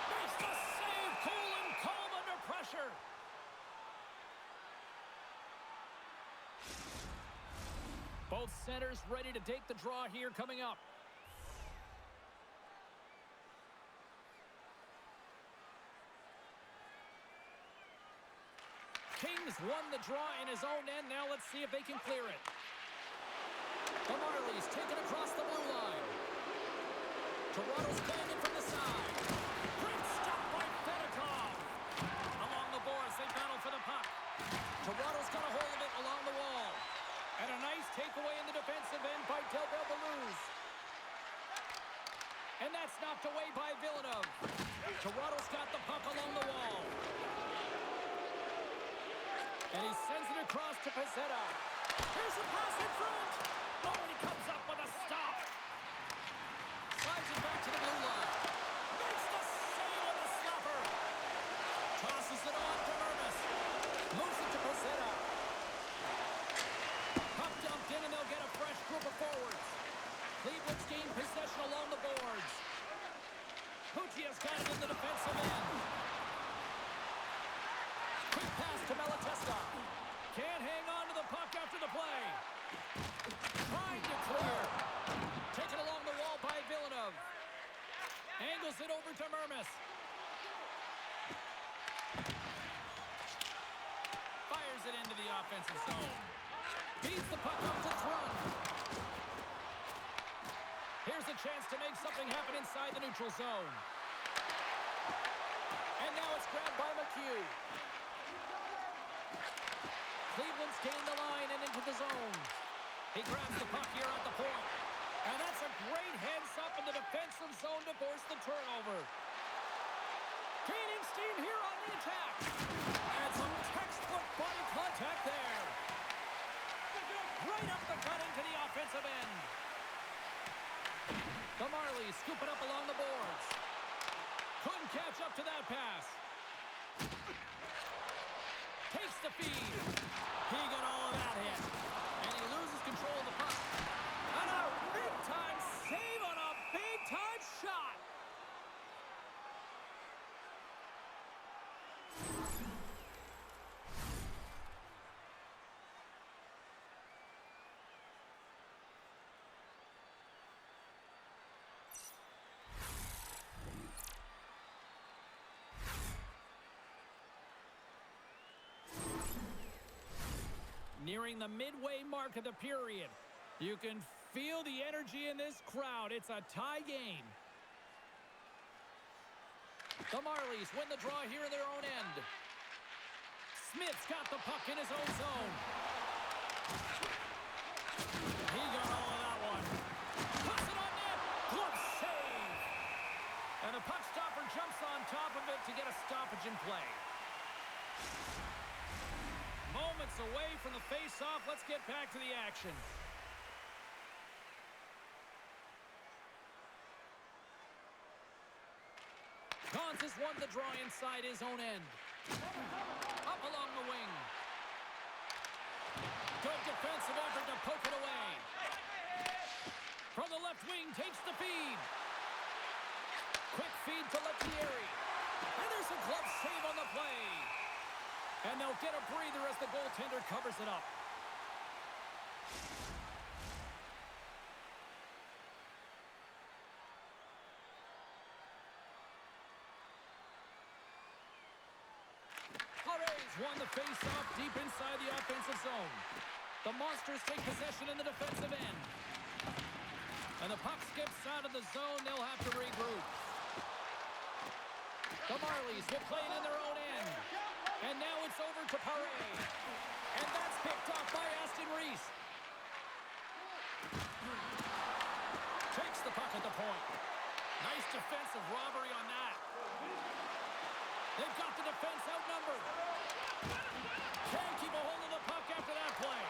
Makes the save. Cool and calm under pressure. Both centers ready to take the draw here coming up. Kings won the draw in his own end. Now let's see if they can clear it. The Marlies take it across the blue line. Toronto's banding from the side. Great stop by Fedotov. Along the boards, they battle for the puck. Toronto's got a hold of it along the wall. And a nice takeaway in the defensive end by Delbel Beluz. And that's knocked away by Villeneuve. Toronto's got the puck along the wall. And he sends it across to Pezzetta. Here's a pass in front. Oh, and he comes up with a stop. Slides it back to the blue line. Makes the save with a slapper. Tosses it on to Mermis. Moves it to Pezzetta. Puck dumped in, and they'll get a fresh group of forwards. Cleveland's gained possession along the boards. Puccia's got it in the defensive end. Quick pass to Malatesta. Can't hang on to the puck after the play. Trying to clear. Taken along the wall by Villeneuve. Angles it over to Mermis. Fires it into the offensive zone. Beats the puck up to Thrun. Here's a chance to make something happen inside the neutral zone. And now it's grabbed by McHugh. Cleveland's gained the line and into the zone. He grabs the puck here at the point. And that's a great heads-up in the defensive zone to force the turnover. Gaining steam here on the attack. And some textbook body contact there. Right up the gut into the offensive end. The Marlies scoop it up along the boards. Couldn't catch up to that pass. Takes the feed. He got all of that hit. And he loses control of the puck. And a big-time save on a big-time shot. Nearing the midway mark of the period. You can feel the energy in this crowd. It's a tie game. The Marlies win the draw here in their own end. Smith's got the puck in his own zone. He got all of that one. Puts it on net. Glove save. And the puck stopper jumps on top of it to get a stoppage in play. Moments away from the face-off. Let's get back to the action. Gons has won the draw inside his own end. Up along the wing. Good defensive effort to poke it away. From the left wing, takes the feed. Quick feed to Lettieri. And there's a glove save on the play. And they'll get a breather as the goaltender covers it up. Haray's won the face-off deep inside the offensive zone. The Monsters take possession in the defensive end. And the puck skips out of the zone. They'll have to regroup. The Marlies will play it in their own end. And now it's over to Paré. And that's picked off by Aston Reese. Takes the puck at the point. Nice defensive robbery on that. They've got the defense outnumbered. Can't keep a hold of the puck after that play.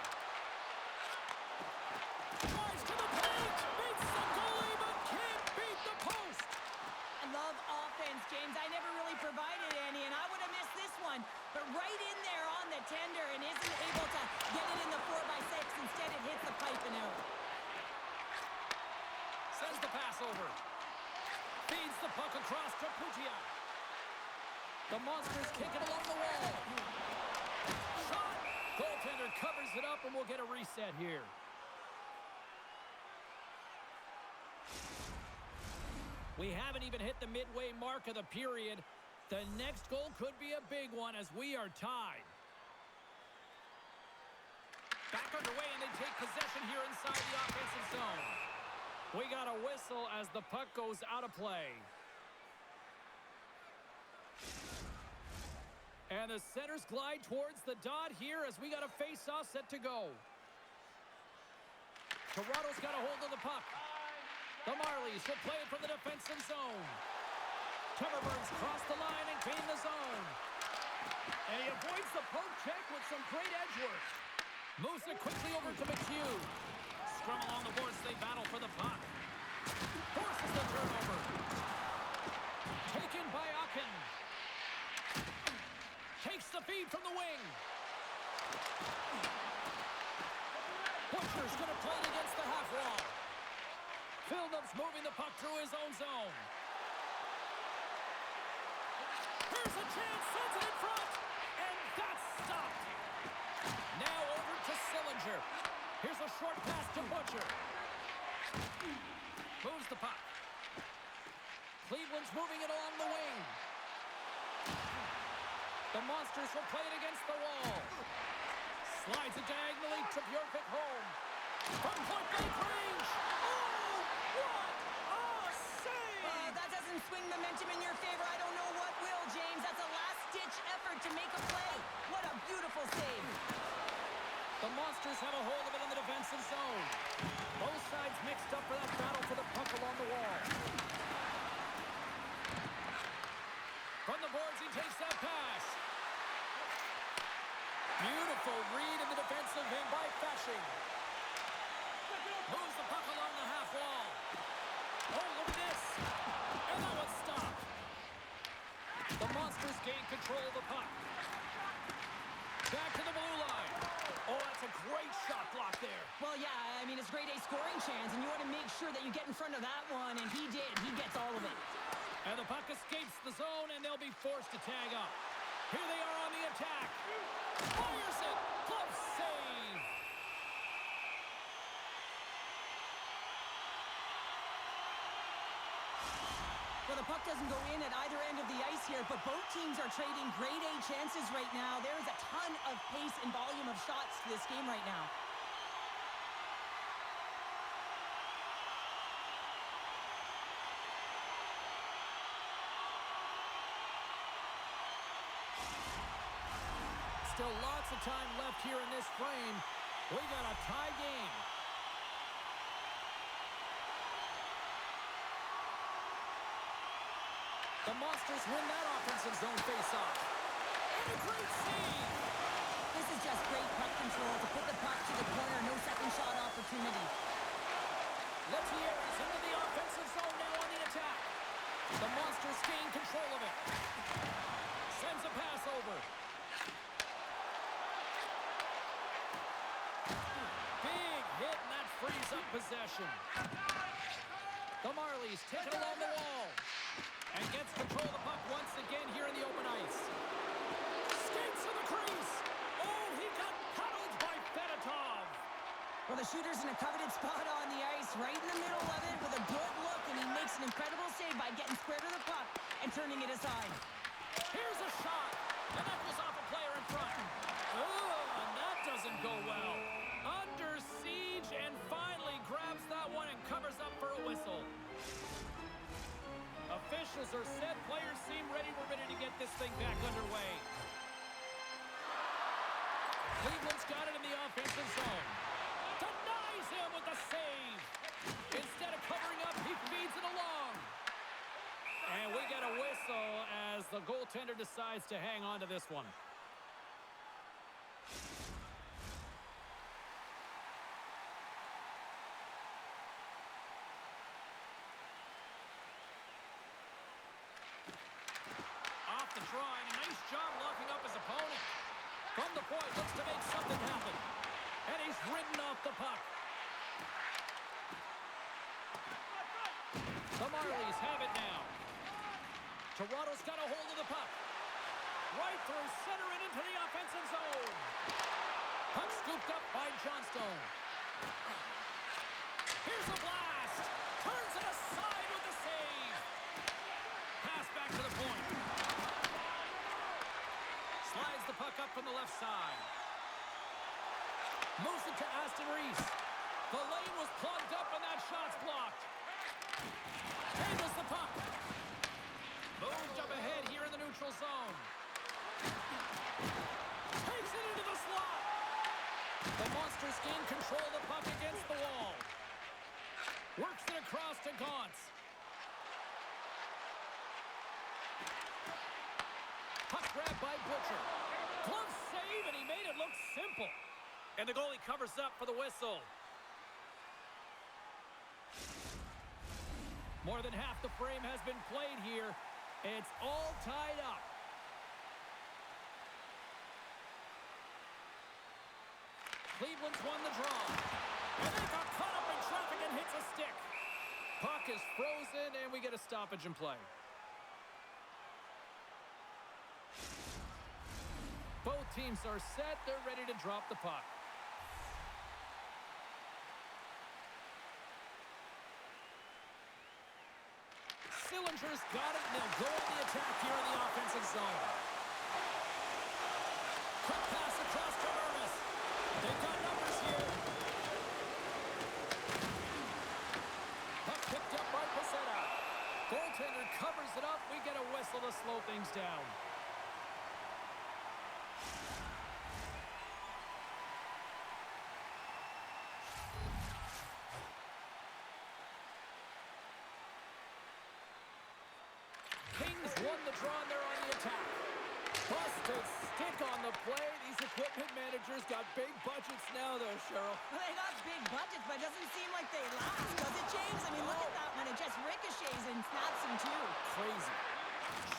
Drives to the paint. Beats the goalie, but can't beat the post. I love offense, James. I never really provided any, and I would have missed this one. But right in there on the tender and isn't able to get it in the 4x6. Instead, it hits the pipe and out. Sends the pass over. Feeds the puck across to Pugia. The Monsters kick it along the wall. Shot. Goaltender covers it up, and we'll get a reset here. We haven't even hit the midway mark of the period. The next goal could be a big one as we are tied. Back underway, and they take possession here inside the offensive zone. We got a whistle as the puck goes out of play. And the centers glide towards the dot here as we got a face-off set to go. Toronto's got a hold of the puck. The Marlies will play it from the defensive zone. Timmerberg's crossed the line and gained the zone. And he avoids the poke check with some great edge work. Moves it quickly over to McHugh. Scrum along the boards, they battle for the puck. Forces the turnover. Taken by Ocken. Takes the feed from the wing. Butcher's going to play it against the half wall. Phillips moving the puck through his own zone. Here's a chance, sends it in front, and that's stopped. Now over to Sillinger. Here's a short pass to Butcher. Moves the puck. Cleveland's moving it along the wing. The Monsters will play it against the wall. Slides it diagonally to Bjorkvik home. From point-blank range. Oh, what a save! That doesn't swing momentum in your favor. I don't know what will, James. That's a last-ditch effort to make a play. What a beautiful save. The Monsters have a hold of it in the defensive zone. Both sides mixed up for that battle for the puck along the wall. From the boards, he takes that pass. Beautiful read in the defensive end by Fashing. Moves the puck along the half wall. Oh, look at this. And that one's stopped. The Monsters gain control of the puck. Back to the blue line. Oh, that's a great shot block there. Well, yeah, I mean, it's grade A scoring chance, and you want to make sure that you get in front of that one, and he did. He gets all of it. And the puck escapes the zone, and they'll be forced to tag up. Here they are on the attack. Fires it. Glove save. Well, the puck doesn't go in at either end of the ice here, but both teams are trading grade A chances right now. There is a ton of pace and volume of shots to this game right now. Still lots of time left here in this frame. We got a tie game. The Monsters win that offensive zone face-off. And a great save. This is just great puck control to put the puck to the corner. No second shot opportunity. Letier's into the offensive zone now on the attack. The Monsters gain control of it. Sends a pass over. Big hit, and that frees up possession. The Marlies take it along the wall. And gets control of the puck once again here in the open ice. Skates to the crease. Oh, he got paddled by Fedotov. Well, the shooter's in a coveted spot on the ice, right in the middle of it with a good look, and he makes an incredible save by getting square to the puck and turning it aside. Here's a shot, and that goes off a player in front. Oh, and that doesn't go well. Under siege, and finally grabs that one and covers up for a whistle. Officials are set. Players seem ready. We're ready to get this thing back underway. Cleveland's got it in the offensive zone. Denies him with the save. Instead of covering up, he feeds it along. And we get a whistle as the goaltender decides to hang on to this one. Off the draw, and a nice job locking up his opponent. From the point, looks to make something happen. And he's ridden off the puck. The Marlies have it now. Toronto's got a hold of the puck. Right through center and into the offensive zone. Puck scooped up by Johnstone. Here's a blast. Turns it aside with the save. Pass back to the point. Slides the puck up from the left side. Moves it to Aston Reese. The lane was plugged up and that shot's blocked. Handles the puck. Moved up ahead here in the neutral zone. Takes it into the slot. The Monsters gain control of the puck against the wall. Works it across to Gauntz. Puck grabbed by Butcher. Glove save, and he made it look simple. And the goalie covers up for the whistle. More than half the frame has been played here. It's all tied up. Cleveland's won the draw. And they got caught up in traffic and hits a stick. Puck is frozen, and we get a stoppage in play. Both teams are set. They're ready to drop the puck. Sillinger's got it, and they'll go on the attack here in the offensive zone. Quick pass across to Ernest. They've got numbers here. Puck picked up by Pacetta. Goaltender covers it up. We get a whistle to slow things down. Kings won the draw, and they're on the attack. Busted stick on the play. These equipment managers got big budgets now, though, Cheryl. Well, they got big budgets, but it doesn't seem like they last, does it, James? I mean, look at that one. It just ricochets and snaps him, too. Crazy.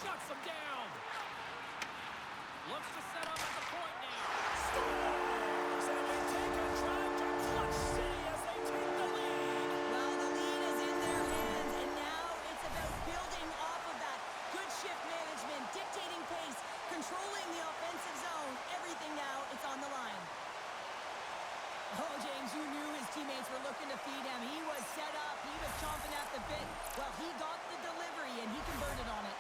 Shuts him down. Looks to set up at the point now. Scores! And they take a drive to Clutch City as they take the lead. Well, the lead is in their hands, and now it's about building off of that. Good shift management, dictating pace, controlling the offensive zone. Everything now, it's on the line. Oh, James, you knew his teammates were looking to feed him. He was set up. He was chomping at the bit. Well, he got the delivery, and he converted on it.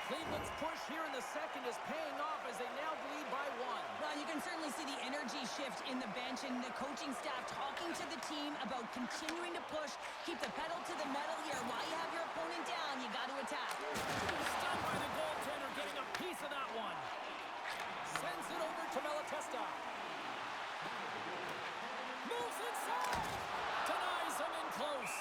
Cleveland's push here in the second is paying off as they now lead by one. Well, you can certainly see the energy shift in the bench and the coaching staff talking to the team about continuing to push, keep the pedal to the metal here. While you have your opponent down, you got to attack. Stunned by the goaltender, getting a piece of that one. Sends it over to Malatesta. Moves inside. Denies him in close.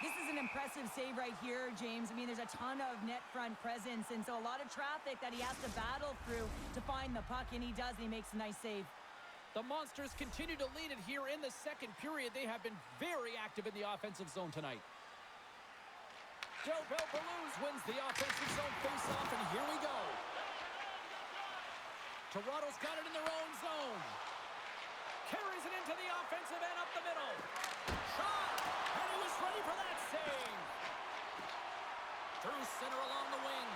This is an impressive save right here, James. I mean, there's a ton of net front presence, and so a lot of traffic that he has to battle through to find the puck, and he does, and he makes a nice save. The Monsters continue to lead it here in the second period. They have been very active in the offensive zone tonight. Del Belbaluz wins the offensive zone faceoff, and here we go. Toronto's got it in their own zone. Carries it into the offensive end up the middle. Shot! And he was ready for that save. Through center along the wing.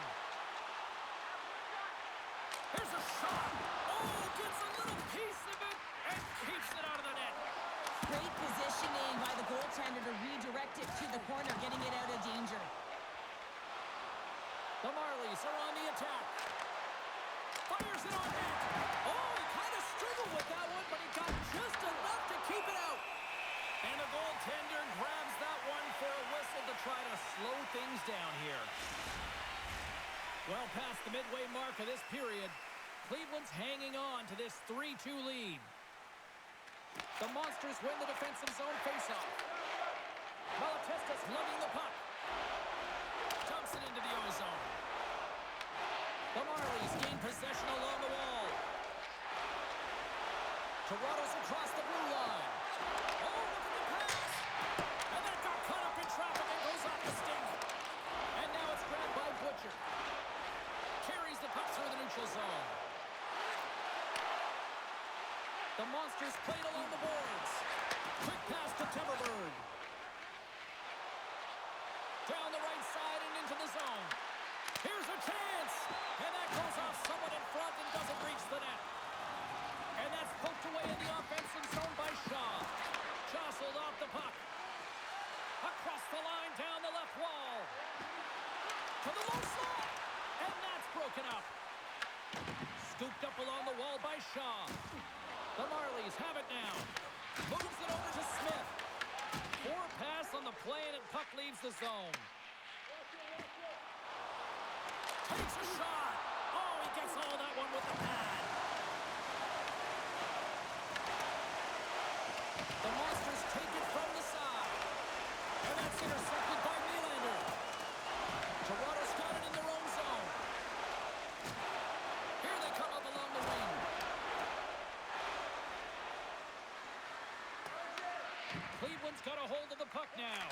Here's a shot. Oh, gets a little piece of it and keeps it out of the net. Great positioning by the goaltender to redirect it to the corner, getting it out of danger. The Marlies are on the attack. Fires it on net. Oh, he kind of struggled with that one, but he got just enough to keep it out. And the midway mark of this period. Cleveland's hanging on to this 3-2 lead. The Monsters win the defensive zone faceoff. Malatesta's lugging the puck. Dumps it into the O-zone. The Marlies gain possession along the wall. Toronto's across the blue line. Oh, look at the pass! And that got caught up in traffic and goes off the stick. And now it's grabbed by Butcher. Carries the puck through the neutral zone. The Monsters played along the boards. Quick pass to Timberberg. Down the right side and into the zone. Here's a chance! And that goes off someone in front and doesn't reach the net. And that's poked away in the offensive zone by Shaw. Jostled off the puck. Across the line, down the left wall. To the low slot. And that's broken up. Scooped up along the wall by Shaw. The Marlies have it now. Moves it over to Smith. Poor pass on the play and puck leaves the zone. Takes a shot. Oh, he gets all that one with the pad. The Monsters take it from the side. And that's intercepted by Nylander. Toronto's got it in their own zone. Here they come up along the wing. Cleveland's got a hold of the puck now.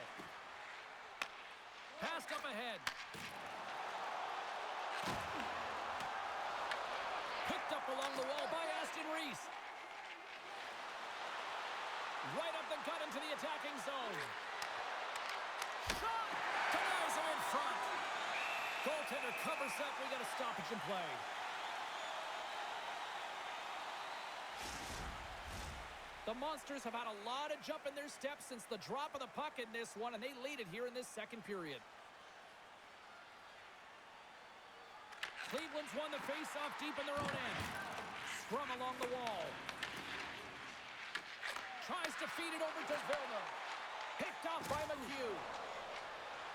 Passed up ahead. Picked up along the wall by Aston Reese. Right up the gut into the attacking zone. Shot! Denies him in front. Goaltender covers up. We got a stoppage in play. The Monsters have had a lot of jump in their steps since the drop of the puck in this one, and they lead it here in this second period. Cleveland's won the face-off deep in their own end. Scrum along the wall. Tries to feed it over to Vilna. Picked off by McHugh.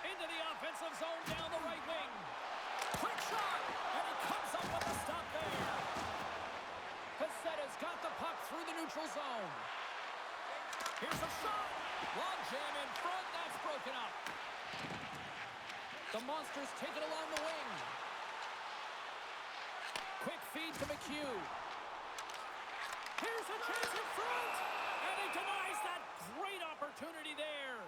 Into the offensive zone down the right wing. Quick shot! And he comes up with a stop there. Cassetta's got the puck through the neutral zone. Here's a shot. Long jam in front. That's broken up. The Monsters take it along the wing. Quick feed to McHugh. Here's a chance in front. And he denies that great opportunity there.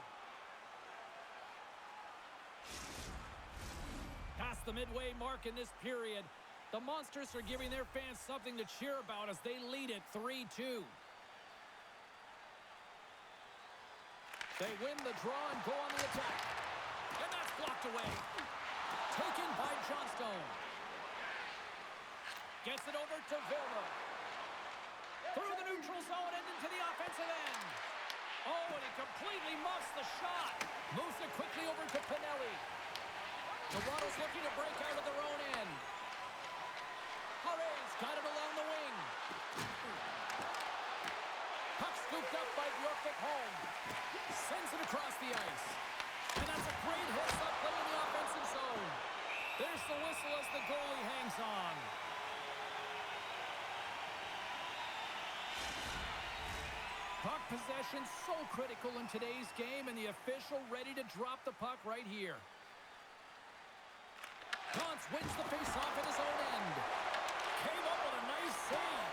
Past the midway mark in this period, the Monsters are giving their fans something to cheer about as they lead it 3-2. They win the draw and go on the attack. And that's blocked away. Taken by Johnstone. Gets it over to Vilna. Through the neutral zone and into the offensive end. Oh, and he completely muffs the shot. Moves it quickly over to Pinelli. Toronto's looking to break out of their own end. Haray's got it along the wing. Puck scooped up by Bjorkvik home. Sends it across the ice. And that's a great heads-up play in the offensive zone. There's the whistle as the goalie hangs on. Puck possession so critical in today's game, and the official ready to drop the puck right here. Gauntz wins the face-off in his own end. Came up with a nice save.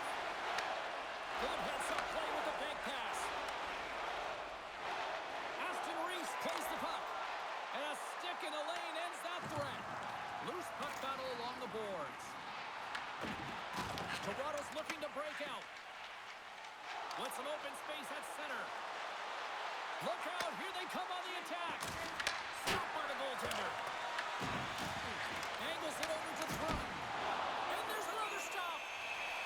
Good heads-up play with the bank pass. Aston Reese plays the puck. And a stick in the lane ends that threat. Loose puck battle along the boards. Toronto's looking to break out. With some open space at center. Look out, here they come on the attack. Stopped by the goaltender. Angles it over to Thrum. And there's another stop.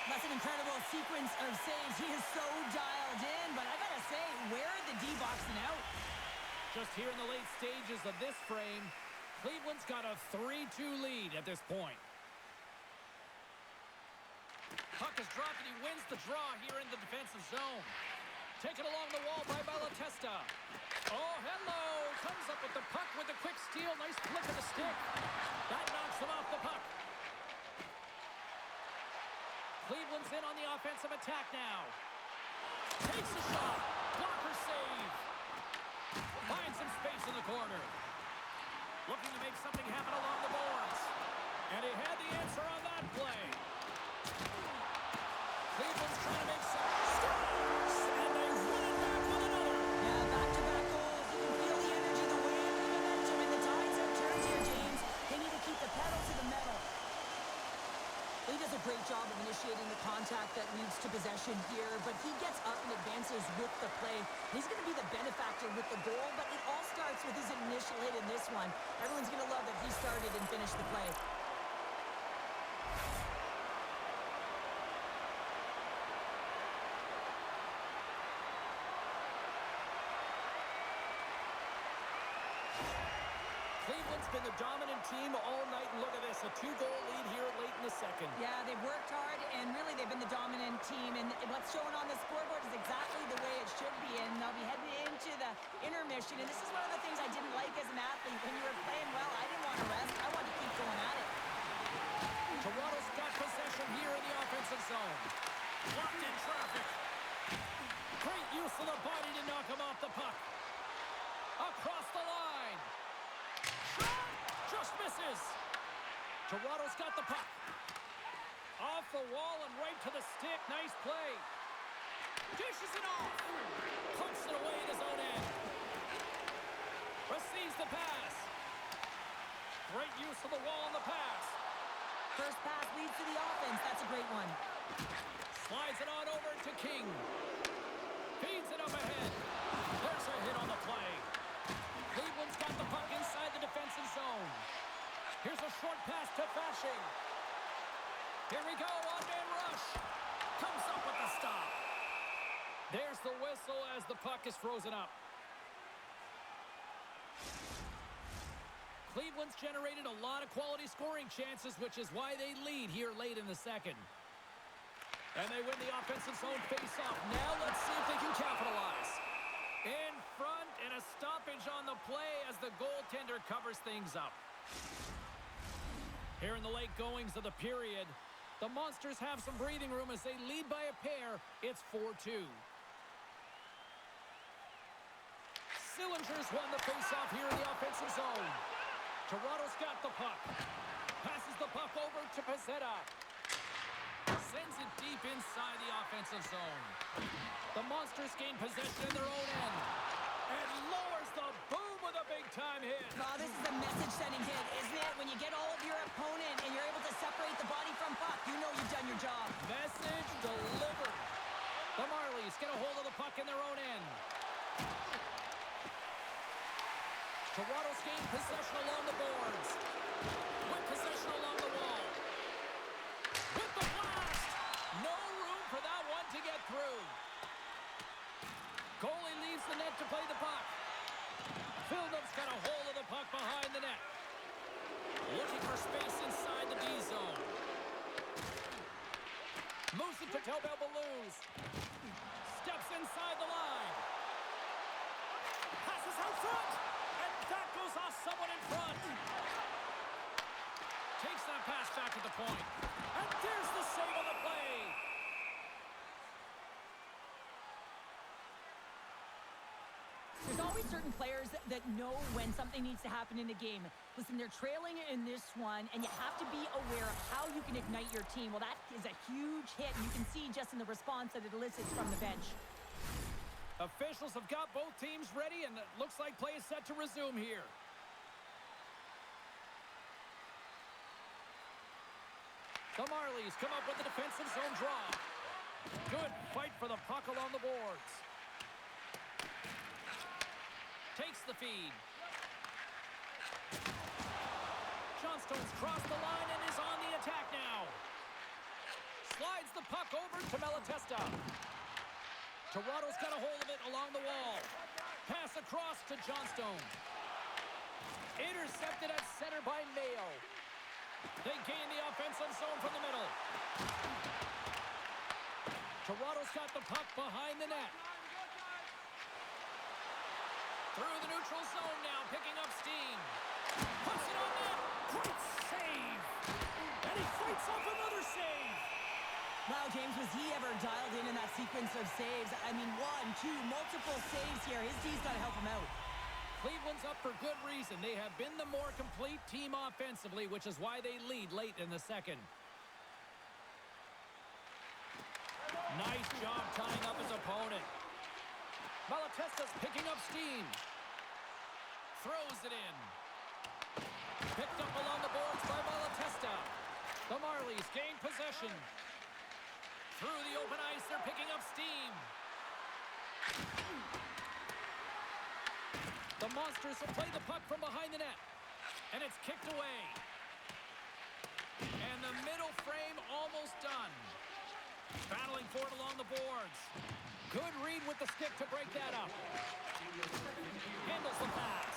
That's an incredible sequence of saves. He is so dialed in, but I gotta say, where are the D-boxing out? Just here in the late stages of this frame, Cleveland's got a 3-2 lead at this point. Puck is dropped and he wins the draw here in the defensive zone. Taken along the wall by Malatesta. Oh, hello! Comes up with the puck with a quick steal. Nice flick of the stick. That knocks him off the puck. Cleveland's in on the offensive attack now. Takes a shot. Blocker save. Finds some space in the corner. Looking to make something happen along the boards. And he had the answer on that play. Cleveland's trying to make some scores. And they win it back with another. Yeah, back-to-back goals. You can feel the energy, the wind, the momentum, and the tides have turned here, James. They need to keep the pedal to the metal. He does a great job of initiating the contact that leads to possession here, but he gets up and advances with the play. He's going to be the benefactor with the goal, but it all starts with his initial hit in this one. Everyone's going to love that he started and finished the play. Cleveland's been the dominant team all night, and look at this, a 2-goal lead here late in the second. Yeah, they've worked hard, and really they've been the dominant team, and what's showing on the scoreboard is exactly the way it should be, and they'll be heading into the intermission, and this is one of the things I didn't like as an athlete. When you were playing well, I didn't want to rest. I wanted to keep going at it. Toronto's got possession here in the offensive zone. Blocked in traffic. Great use of the body to knock him off the puck. Across the line. Shot! Just misses. Toronto's got the puck. Off the wall and right to the stick. Nice play. Dishes it off. Pumps it away at his own end. Receives the pass. Great use of the wall on the pass. First pass leads to the offense. That's a great one. Slides it on over to King. Feeds it up ahead. There's a hit on the play. Cleveland's got the puck inside the defensive zone. Here's a short pass to Fashing. Here we go, one-man rush. Comes up with the stop. There's the whistle as the puck is frozen up. Cleveland's generated a lot of quality scoring chances, which is why they lead here late in the second. And they win the offensive zone face-off. Now let's see if they can capitalize. In front, and a stoppage on the play as the goaltender covers things up. Here in the late goings of the period, the Monsters have some breathing room as they lead by a pair. It's 4-2. Sillinger's won the face-off here in the offensive zone. Toronto's got the puck. Passes the puck over to Pezzetta. Sends it deep inside the offensive zone. The Monsters gain possession in their own end. And lowers the boom with a big-time hit. Oh, this is a message-sending hit, isn't it? When you get all of your opponent and you're able to separate the body from puck, you know you've done your job. Message delivered. The Marlies get a hold of the puck in their own end. Toronto's gained possession along the boards. With possession along the wall. With the blast! No room for that one to get through. Goalie leaves the net to play the puck. Philnup's got a hold of the puck behind the net. Looking for space inside the D zone. Moves it to Tobel Balloons. Steps inside the line. Passes out front. And that goes off someone in front. Takes that pass back at the point. And there's the save on the play. There's always certain players that know when something needs to happen in a game. Listen, they're trailing in this one, and you have to be aware of how you can ignite your team. Well, that is a huge hit, and you can see just in the response that it elicits from the bench. Officials have got both teams ready, and it looks like play is set to resume here. The Marlies come up with the defensive zone draw. Good fight for the puck along the boards. Takes the feed. Johnstone's crossed the line and is on the attack now. Slides the puck over to Malatesta. Toronto's got a hold of it along the wall. Pass across to Johnstone. Intercepted at center by Mayo. They gain the offensive zone from the middle. Toronto's got the puck behind the net. Through the neutral zone now, picking up steam. Puts it on net. Great save. And he fights off another save. Well, Wow, James, was he ever dialed in that sequence of saves? I mean, one, two, multiple saves here. His D's got to help him out. Cleveland's up for good reason. They have been the more complete team offensively, which is why they lead late in the second. Nice job tying up his opponent. Malatesta's picking up steam. Throws it in. Picked up along the boards by Malatesta. The Marlies gain possession. Through the open ice, they're picking up steam. The Monsters will play the puck from behind the net. And it's kicked away. And the middle frame almost done. Battling for it along the boards. Good read with the stick to break that up. Handles the pass.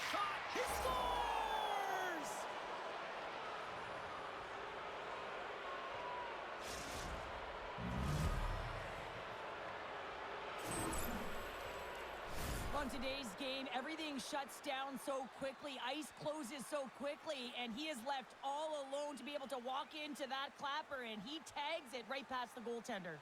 Shot! He scores! On today's game, everything shuts down so quickly. Ice closes so quickly, and he is left all alone to be able to walk into that clapper, and he tags it right past the goaltender.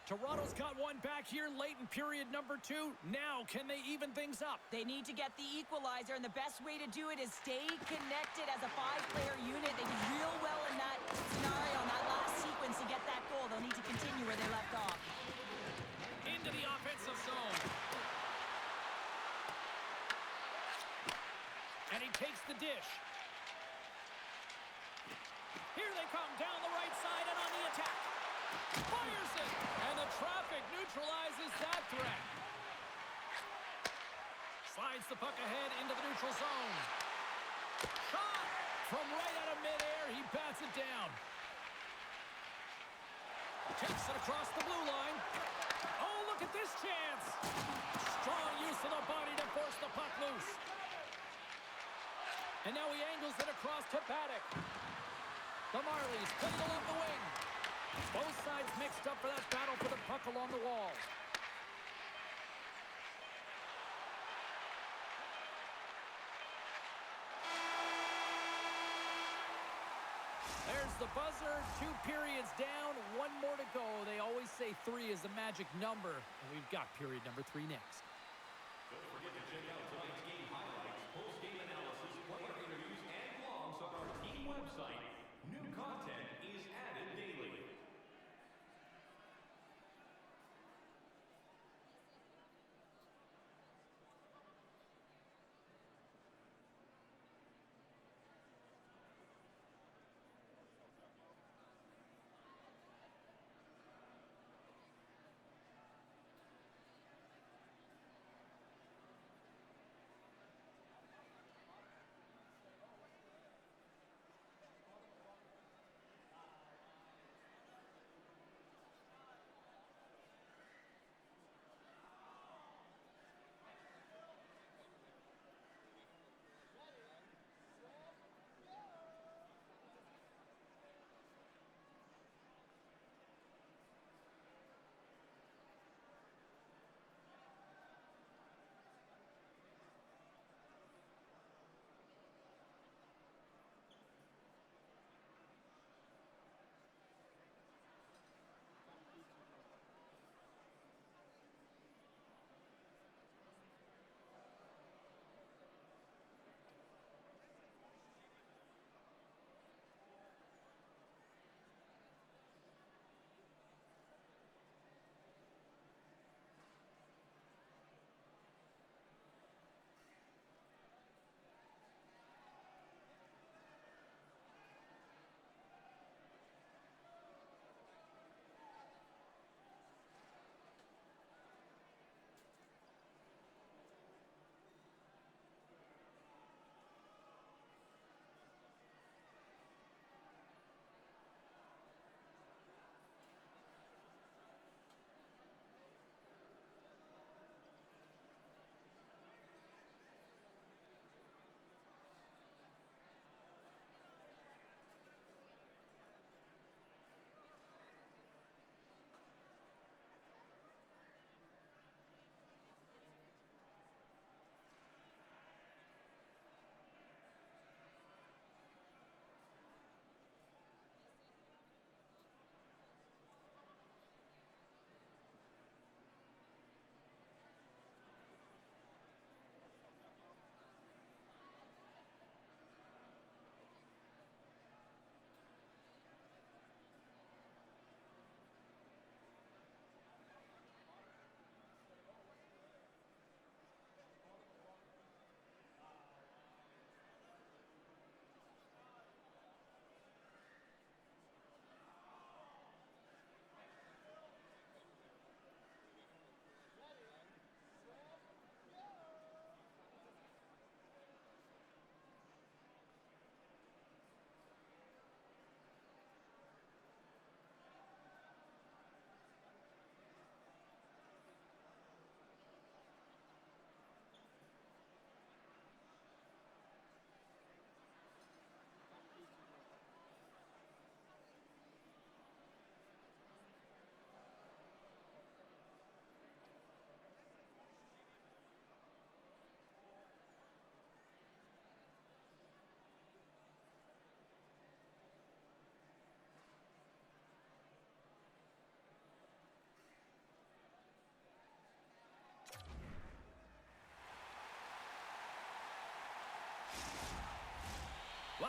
Toronto's got one back here late in period number 2. Now, can they even things up? They need to get the equalizer, and the best way to do it is stay connected as a 5-player unit. They did real well in that scenario, in that last sequence to get that goal. They'll need to continue where they left off. Into the offensive zone. And he takes the dish. Here they come down the right side and on the attack. Fires it, and the traffic neutralizes that threat. Slides the puck ahead into the neutral zone. Shot from right out of midair. He bats it down. Takes it across the blue line. Oh, look at this chance. Strong use of the body to force the puck loose. And now he angles it across to Paddock. The Marlies put it along the wing. Both sides mixed up for that battle for the puck along the wall. There's the buzzer. 2 periods down, 1 more to go. They always say 3 is the magic number. And we've got period number 3 next. Don't forget to check out tonight's game highlights, post-game analysis, player interviews, and blogs on our team website. New content is added daily.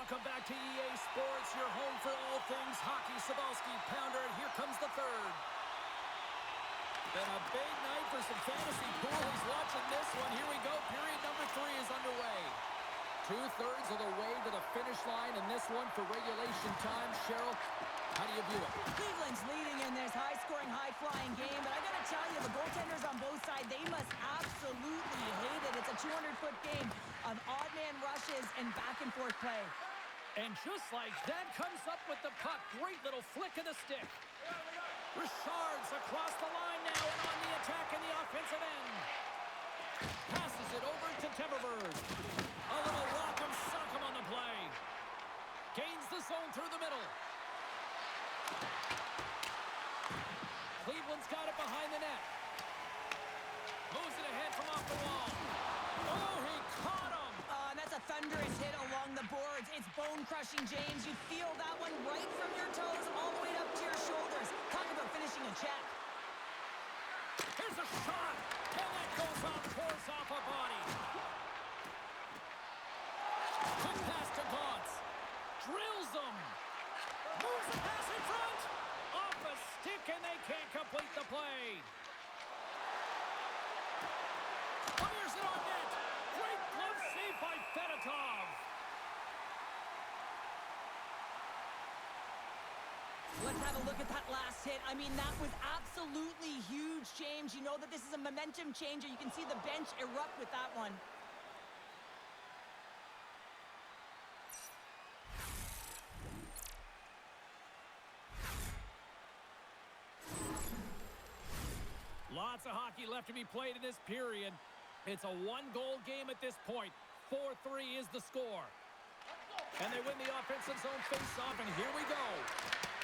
Welcome back to EA Sports, your home for all things hockey. Cybulski, Pounder, and here comes the third. Been a big night for some fantasy poolies watching this one. Here we go. Period number 3 is underway. 2/3 of the way to the finish line in this one for regulation time. Cheryl, how do you view it? Cleveland's leading in this high-scoring, high-flying game, but I got to tell you, the goaltenders on both sides, they must absolutely hate it. It's a 200-foot game of odd-man rushes and back-and-forth play. And just like that, comes up with the puck. Great little flick of the stick. Richards across the line now and on the attack in the offensive end. Passes it over to Timberberg. A little rock'em sock'em on the play. Gains the zone through the middle. Cleveland's got it behind the net. Moves it ahead from off the wall. Oh, he caught him. And that's a thunderous hit along the boards. It's bone-crushing, James. You feel that one right from your toes all the way up to your shoulders. Talk about finishing a check. Here's a shot. And that goes off, pours off a body. Quick pass to Gaunce. Drills him. Moves the pass in front. Off a stick, and they can't complete the play. Fires it on net. Great glove save by Fedotov. Let's have a look at that last hit. I mean, that was absolutely huge, James. You know that this is a momentum changer. You can see the bench erupt with that one. Lots of hockey left to be played in this period. It's a one-goal game at this point. 4-3 is the score. And they win the offensive zone face-off, and here we go.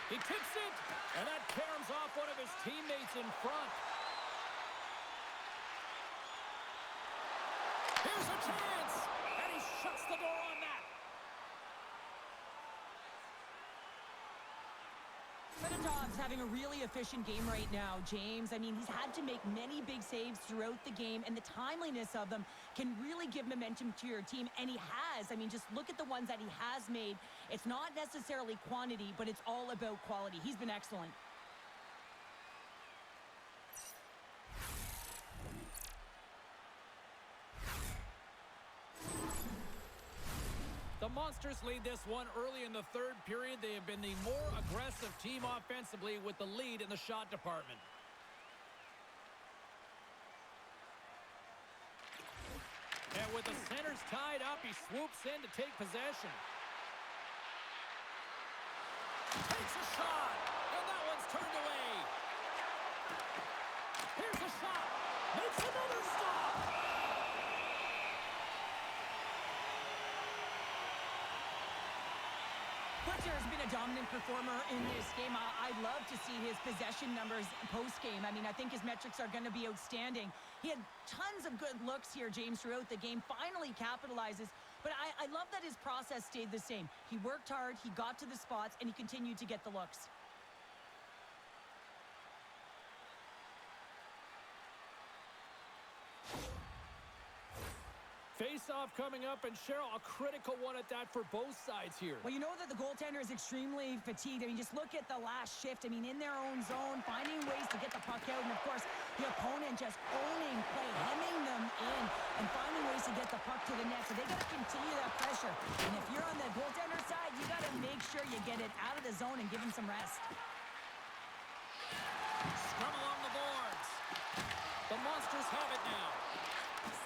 He tips it, and that caroms off one of his teammates in front. Here's a chance, and he shuts the door on that. Fedotov's having a really efficient game right now, James. I mean, he's had to make many big saves throughout the game, and the timeliness of them can really give momentum to your team, and he has. I mean, just look at the ones that he has made. It's not necessarily quantity, but it's all about quality. He's been excellent. The Monsters lead this one early in the third period. They have been the more aggressive team offensively with the lead in the shot department. And with the centers tied up, he swoops in to take possession. Takes a shot, and that one's turned away. Here's a shot. Makes another stop. Butcher's been a dominant performer in this game. I'd love to see his possession numbers post-game. I mean, I think his metrics are going to be outstanding. He had tons of good looks here, James, throughout the game. Finally capitalizes. But I love that his process stayed the same. He worked hard, he got to the spots, and he continued to get the looks. Face-off coming up, and Cheryl, a critical one at that for both sides here. Well, you know that the goaltender is extremely fatigued. I mean, just look at the last shift. I mean, in their own zone, finding ways to get the puck out. And, of course, the opponent just owning play, hemming them in, and finding ways to get the puck to the net. So they got to continue that pressure. And if you're on the goaltender side, you got to make sure you get it out of the zone and give him some rest. Scrum along the boards. The Monsters have it now.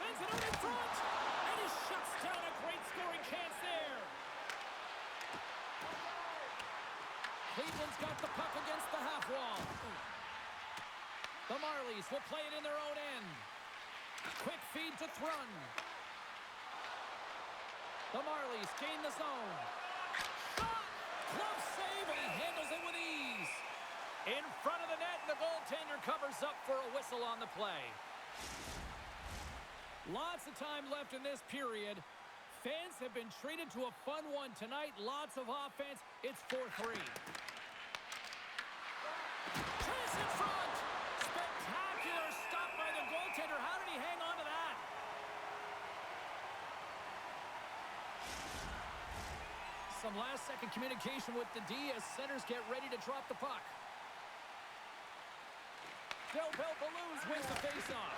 Sends it out in front. And he shuts down a great scoring chance there. Cleveland's got the puck against the half wall. The Marlies will play it in their own end. Quick feed to Thrun. The Marlies gain the zone. Shot! Glove save, and he handles it with ease. In front of the net, and the goaltender covers up for a whistle on the play. Lots of time left in this period. Fans have been treated to a fun one tonight. Lots of offense. It's 4-3. Chase in front. Spectacular stop by the goaltender. How did he hang on to that? Some last-second communication with the D as centers get ready to drop the puck. Del Belbaluz wins the faceoff.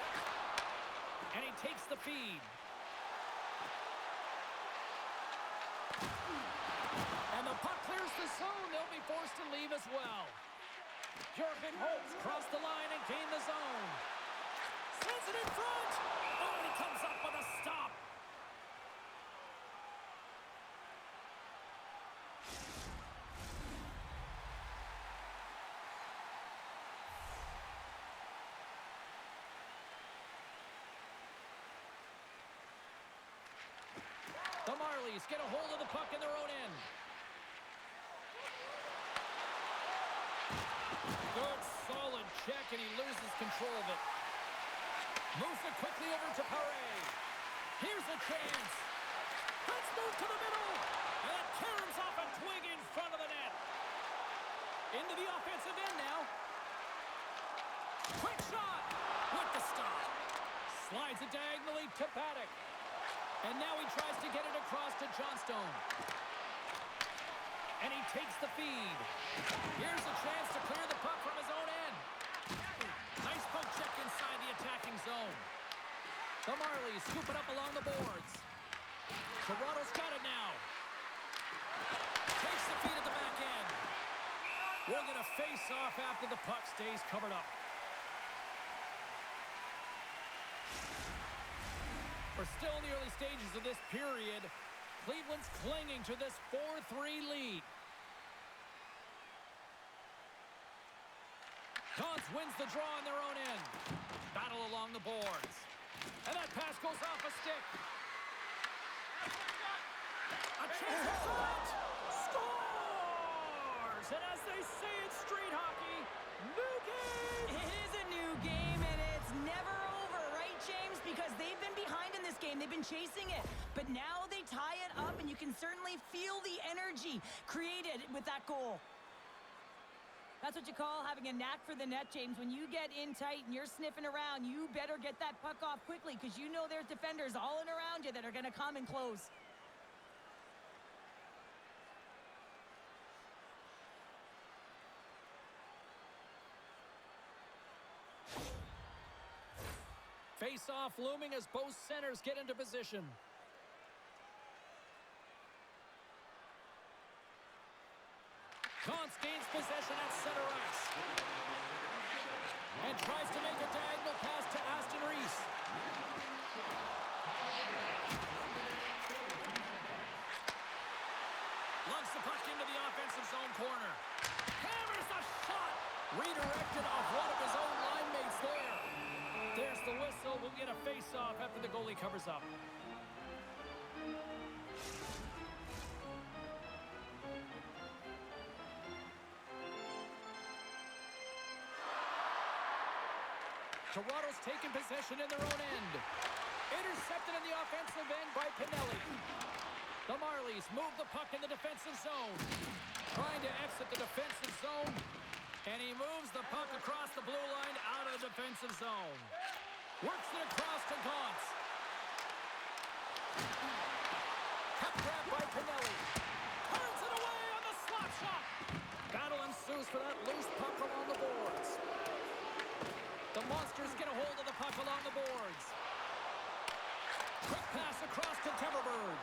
And he takes the feed. And the puck clears the zone. They'll be forced to leave as well. Jurgen Holtz crossed the line and gained the zone. Sends it in front. Oh, and he comes up with a stop. The Marlies get a hold of the puck in their own end. Good, solid check, and he loses control of it. Moves it quickly over to Paré. Here's a chance. Let's move to the middle. And it caroms off a twig in front of the net. Into the offensive end now. Quick shot with the stop. Slides it diagonally to Paddock. And now he tries to get it across to Johnstone. And he takes the feed. Here's a chance to clear the puck from his own end. Nice poke check inside the attacking zone. The Marlies scoop it up along the boards. Toronto's got it now. Takes the feed at the back end. We're going to face off after the puck stays covered up. We're still in the early stages of this period. Cleveland's clinging to this 4-3 lead. Gauntz wins the draw on their own end. Battle along the boards. And that pass goes off a stick. A chance to shot! Scores! And as they say in street hockey, new game! It is a new game, and it's never over, right, James? Because they've been behind in this game. They've been chasing it. But now they tie it up, and you can certainly feel the energy created with that goal. That's what you call having a knack for the net, James. When you get in tight and you're sniffing around, you better get that puck off quickly because you know there's defenders all in around you that are going to come and close. Face-off looming as both centers get into position. Gauntz gains possession at center ice. And tries to make a diagonal pass to Aston Reese. Lugs the puck into the offensive zone corner. Hammers the shot. Redirected off one of his own line mates there. There's the whistle. We'll get a face-off after the goalie covers up. Toronto's taken possession in their own end. Intercepted in the offensive end by Pinelli. The Marlies move the puck in the defensive zone. Trying to exit the defensive zone. And he moves the puck across the blue line out of the defensive zone. Works it across to Gauntz. Puck grab by Pinelli. Turns it away on the slot shot. Battle ensues for that loose puck along the boards. The Monsters get a hold of the puck along the boards. Quick pass across to Temmerberg.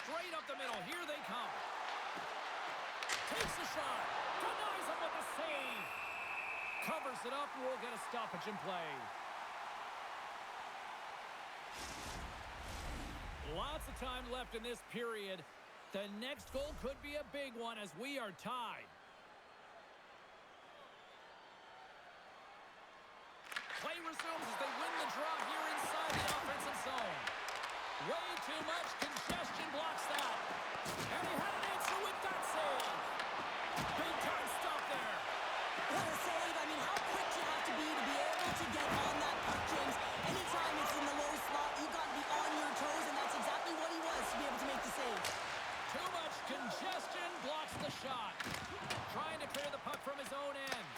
Straight up the middle. Here they come. Takes the shot. Denies him with a save. Covers it up. We'll get a stoppage in play. Lots of time left in this period. The next goal could be a big one as we are tied. Play resumes as they win the draw here inside the offensive zone. Way too much congestion blocks that. And he had an answer with that save. Big time stop there. What a save. I mean, how quick you have to be able to get on that puck, James. Anytime it's in the low slot, you've got to be on your toes, and that's exactly what he was to be able to make the save. Too much congestion blocks the shot. Trying to clear the puck from his own end.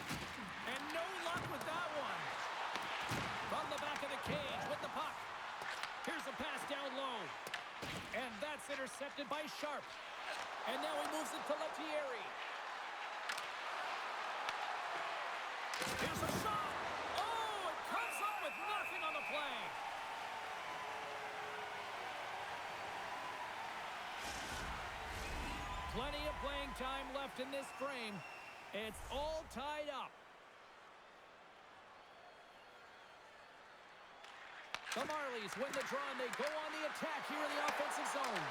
And no luck with that one. From the back of the cage with the puck. Here's a pass down low. And that's intercepted by Sharp. And now he moves it to Lettieri. Here's a shot. Oh, it comes up with nothing on the play. Plenty of playing time left in this frame. It's all tied up. The Marlies win the draw, and they go on the attack here in the offensive zone.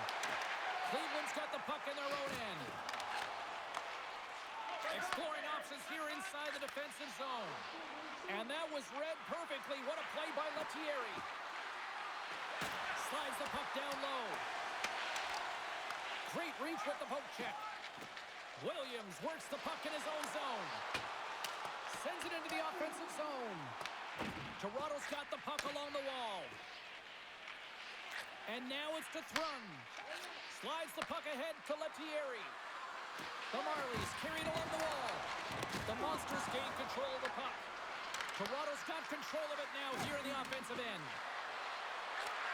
Cleveland's got the puck in their own end. Exploring options here inside the defensive zone. And that was read perfectly. What a play by Lettieri. Slides the puck down low. Great reach with the poke check. Williams works the puck in his own zone. Sends it into the offensive zone. Toronto's got the puck along the wall. And now it's to Thrun. Slides the puck ahead to Lettieri. The Marlies carried along the wall. The Monsters gain control of the puck. Toronto's got control of it now here in the offensive end.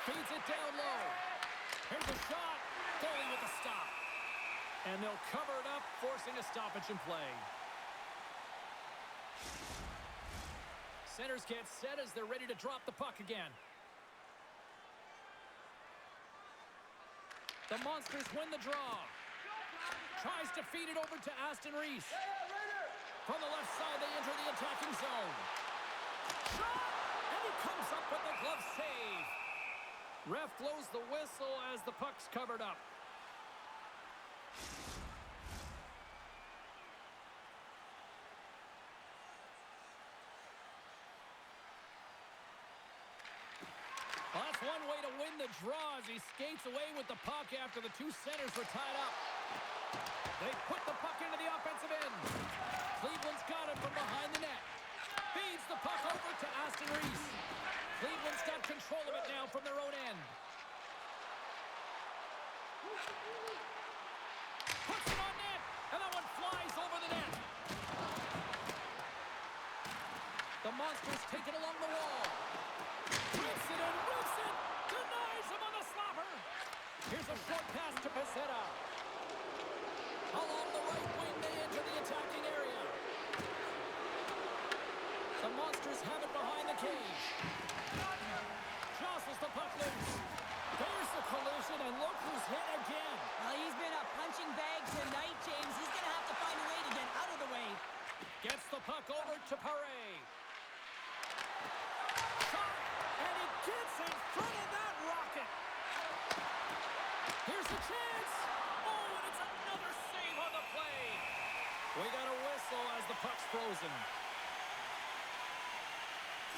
Feeds it down low. Here's a shot. Goalie with a stop. And they'll cover it up, forcing a stoppage in play. Centers get set as they're ready to drop the puck again. The Monsters win the draw. Tries to feed it over to Aston Reese. From the left side, they enter the attacking zone. Shot! And he comes up with the glove save. Ref blows the whistle as the puck's covered up. Well, that's one way to win the draw as he skates away with the puck after the two centers were tied up. They put the puck into the offensive end. Cleveland's got it from behind the net. Feeds the puck over to Aston Reese. Cleveland's got control of it now from their own end. Puts it on net, and that one flies over the net. The Monsters take it along the wall. Rips it and rips it. Denies him on the slapper. Here's a short pass to Pezzetta. Along the right wing, they enter the attacking area. The Monsters have it behind the cage. Jostles the puck loose. There's the collision, and look who's hit again. Well, he's been a punching bag tonight, James. He's going to have to find a way to get out of the way. Gets the puck over to Paré. Shot, and he gets in front of that rocket. Here's a chance. Oh, and it's another save on the play. We got a whistle as the puck's frozen.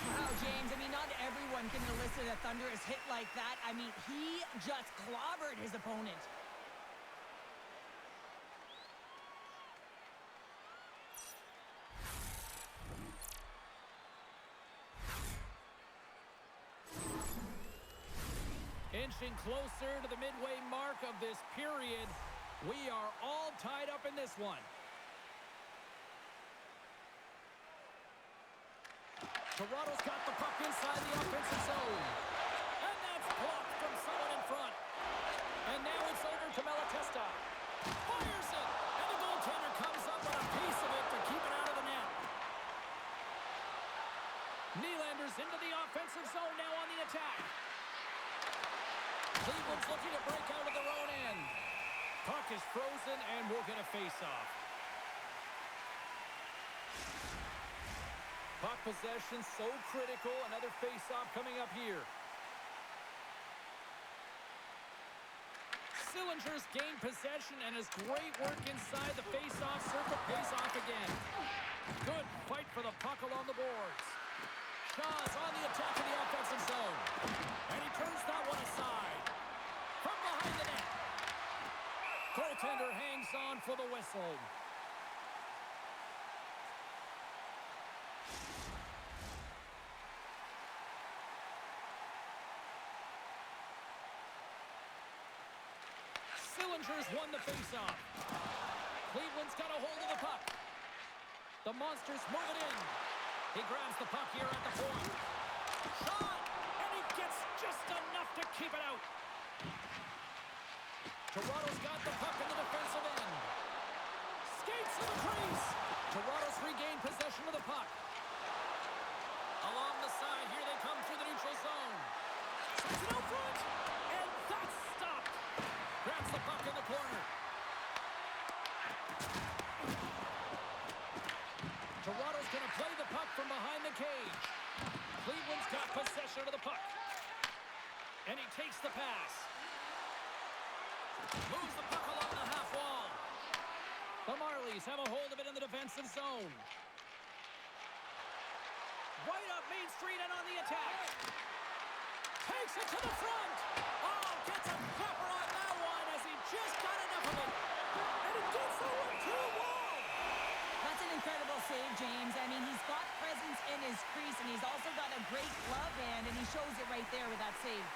Wow, James, I mean, not everyone can elicit a thunderous hit like that. I mean, he just clobbered his opponent. Inching closer to the midway mark of this period. We are all tied up in this one. Toronto's got the puck inside the offensive zone. And that's blocked from someone in front. And now it's over to Malatesta. Fires it. And the goaltender comes up with a piece of it to keep it out of the net. Nylander's into the offensive zone now on the attack. Cleveland's looking to break out of their own end. Puck is frozen and we'll get a face-off. Puck possession so critical. Another face-off coming up here. Sillinger's gained possession and has great work inside the face-off circle. Pays off again. Good fight for the puck along the boards. Shaw's on the attack in the offensive zone. And he turns that one aside. From behind the net. Goaltender hangs on for the whistle. Sillinger's won the faceoff. Cleveland's got a hold of the puck. The Monsters move it in. He grabs the puck here at the point. Shot! And he gets just enough to keep it out. Toronto's got the puck in the defensive end. Skates to the crease. Toronto's regained possession of the puck. Along the side, here they come through the neutral zone. Sends it out front, and that's stopped. Grabs the puck in the corner. Toronto's going to play the puck from behind the cage. Cleveland's got possession of the puck. And he takes the pass. Moves the puck along the half wall. The Marlies have a hold of it in the defensive zone. Right up Main Street and on the attack. Takes it to the front. Oh, gets a pepper on that one as he just got enough of it. And it gets over to the wall. That's an incredible save, James. I mean, he's got presence in his crease, and he's also got a great glove hand, and he shows it right there with that save.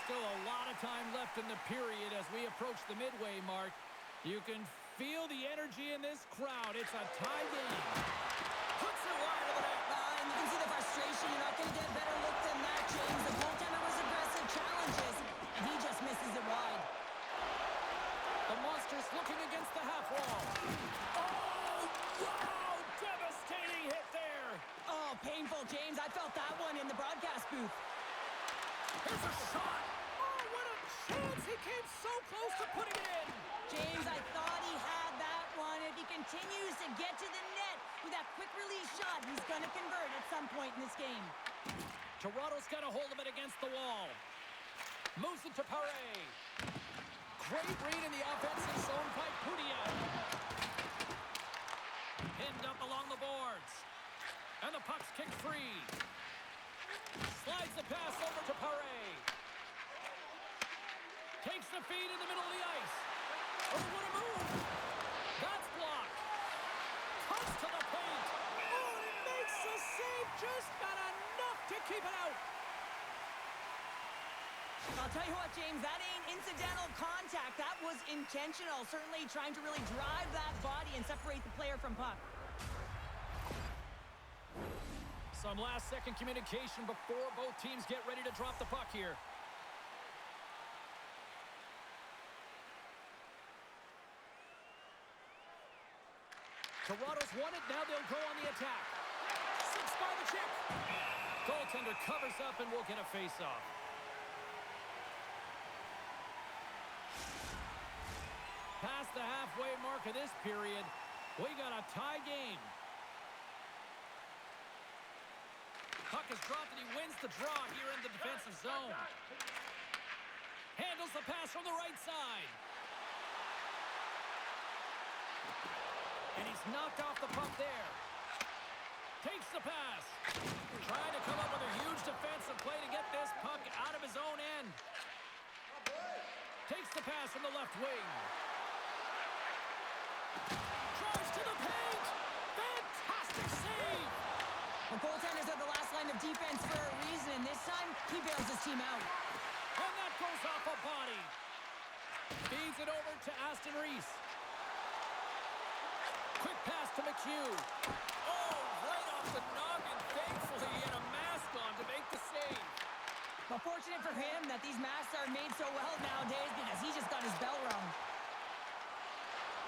Still a lot of time left in the period as we approach the midway mark. You can feel the energy in this crowd. It's a tie game. Puts it wide of the net. And you can see the frustration. You're not going to get a better look than that, James. The goaltender was aggressive, challenges, and he just misses it wide. The Monsters looking against the half wall. Oh, wow! Devastating hit there. Oh, painful, James. I felt that one in the broadcast booth. Here's a shot. Oh, what a chance. He came so close to putting it in. James, I thought he had that one. If he continues to get to the net with that quick release shot, he's going to convert at some point in this game. Toronto's got a hold of it against the wall. Moves it to Paré. Great read in the offensive zone by Poudiat. Pinned up along the boards. And the puck's kicked free. Slides the pass over to Paré. Takes the feed in the middle of the ice. Oh, what a move. That's blocked. Cuts to the paint. Oh, he makes the save. Just got enough to keep it out. I'll tell you what, James, that ain't incidental contact. That was intentional. Certainly trying to really drive that body and separate the player from puck. Some last-second communication before both teams get ready to drop the puck here. Toronto's won it. Now they'll go on the attack. Six by the chip. Goaltender covers up and will get a face-off. Past the halfway mark of this period, we got a tie game. Puck is dropped and he wins the draw here in the defensive zone. Handles the pass from the right side. And he's knocked off the puck there. Takes the pass. Trying to come up with a huge defensive play to get this puck out of his own end. Takes the pass from the left wing. Drives to the paint. Fantastic save. The goaltenders are the last line of defense for a reason, and this time he bails his team out. And that goes off a body. Feeds it over to Aston Reese. Quick pass to McHugh. Oh, right off the noggin. Thankfully, he had a mask on to make the save. But fortunate for him that these masks are made so well nowadays because he just got his bell rung.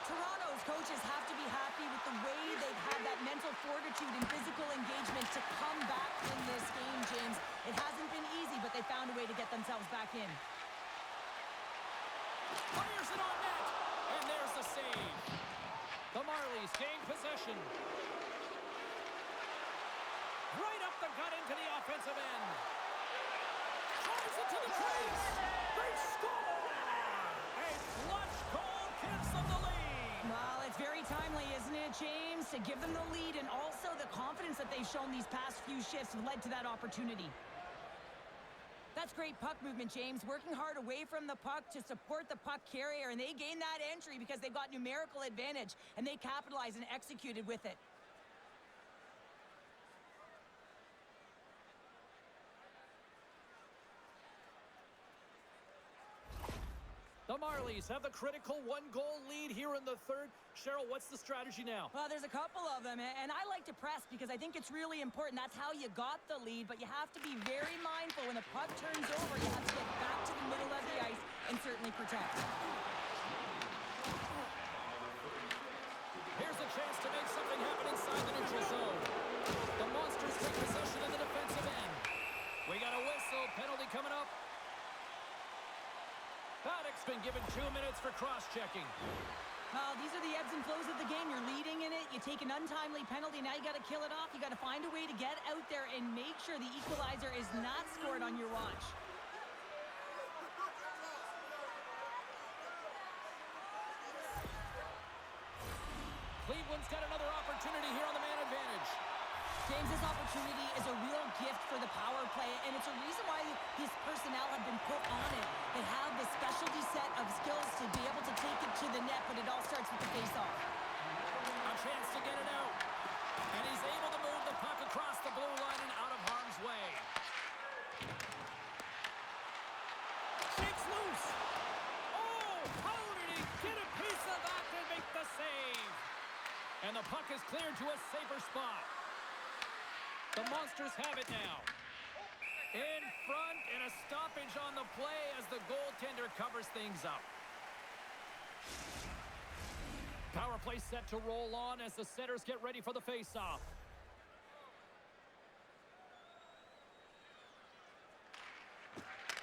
Toronto's coaches have to be happy with the way they've had that mental fortitude and physical engagement to come back in this game, James. It hasn't been easy, but they found a way to get themselves back in. Fires it on net, and there's the save. The Marlies gain possession. Right up the gut into the offensive end. Drives it to the crease. They score! A clutch goal gives them the lead. Well, it's very timely, isn't it, James? To give them the lead, and also the confidence that they've shown these past few shifts have led to that opportunity. That's great puck movement, James. Working hard away from the puck to support the puck carrier, and they gained that entry because they got numerical advantage, and they capitalized and executed with it. The Marlies have the critical one-goal lead here in the third. Cheryl, what's the strategy now? Well, there's a couple of them, and I like to press because I think it's really important. That's how you got the lead, but you have to be very mindful when the puck turns over. You have to get back to the middle of the ice, and certainly protect. Here's a chance to make something happen inside the neutral zone. The Monsters take possession in the defensive end. We got a whistle. Penalty coming up. Paddock's been given 2 minutes for cross-checking. These are the ebbs and flows of the game. You're leading in it. You take an untimely penalty. Now you got to kill it off. You got to find a way to get out there and make sure the equalizer is not scored on your watch. Cleveland's got another opportunity here on the man advantage. James, this opportunity is a real gift for the power play, and it's a reason why his personnel have been put on it. They have the specialty set of skills to be able to take it to the net, but it all starts with the face-off. A chance to get it out. And he's able to move the puck across the blue line and out of harm's way. Shakes loose. Oh, how did he get a piece of that to make the save? And the puck is cleared to a safer spot. The Monsters have it now. In front, and a stoppage on the play as the goaltender covers things up. Power play set to roll on as the setters get ready for the face-off.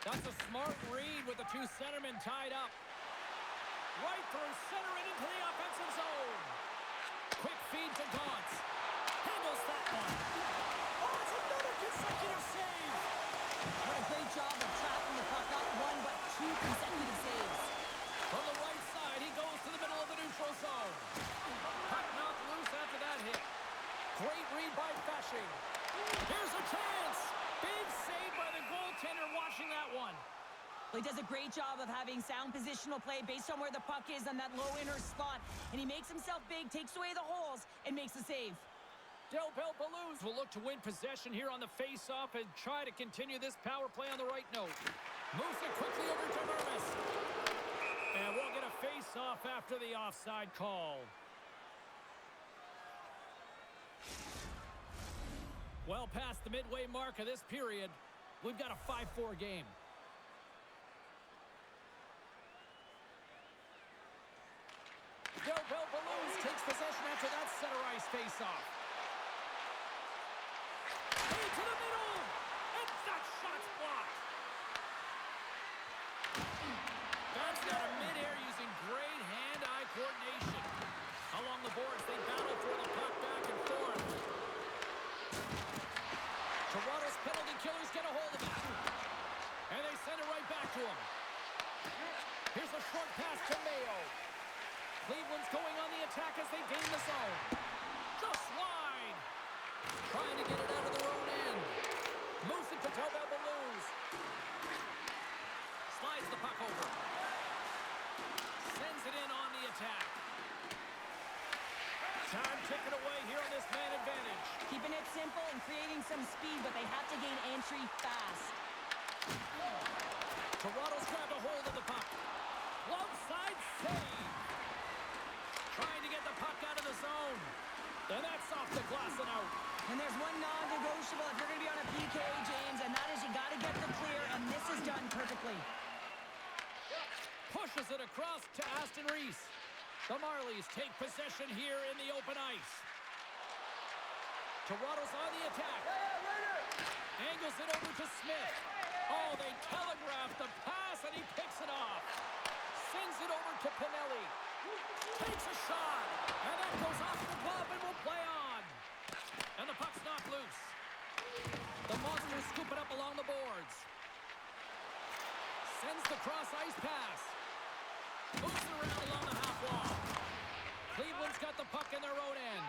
That's a smart read with the two centermen tied up. Right through center and into the offensive zone. Quick feed to Gaunce. Handles that one. Oh, it's another consecutive save. What a great job of tracking the puck. Not one, but two consecutive saves. From the right side, he goes to the middle of the neutral zone. Puck knocked loose after that hit. Great read by Fashing. Here's a chance. Big save by the goaltender watching that one. Well, he does a great job of having sound positional play based on where the puck is on that low inner spot. And he makes himself big, takes away the holes, and makes the save. Del Bellbelouz will look to win possession here on the face-off and try to continue this power play on the right note. Moves it quickly over to Mermis. And we'll get a face-off after the offside call. Well past the midway mark of this period, we've got a 5-4 game. Del Bellbelouz takes possession after that center ice face-off. To the middle, and that shot's blocked. Bounced out of midair using great hand-eye coordination. Along the boards, they battle for the puck back and forth. Toronto's penalty killers get a hold of it. And they send it right back to him. Here's a short pass to Mayo. Cleveland's going on the attack as they gain the zone. Just wide. Trying to get it out of their own end. Moves it to Del Bellbelouz. Slides the puck over. Sends it in on the attack. Time ticking away here on this man advantage. Keeping it simple and creating some speed, but they have to gain entry fast. Toronto's grabbed a hold of the puck. Glove side save. Trying to get the puck out of the zone. And that's off the glass and out. And there's one non-negotiable if you're going to be on a PK, James, and that is you got to get the clear, and this is done perfectly. Pushes it across to Aston Reese. The Marlies take possession here in the open ice. Toronto's on the attack. Angles it over to Smith. Oh, they telegraph the pass, and he picks it off. Sends it over to Pinelli. Takes a shot, and that goes off the glove and will play on. And the puck's knocked loose. The Monsters scoop it up along the boards. Sends the cross-ice pass. Moves it around along the half wall. Cleveland's got the puck in their own end.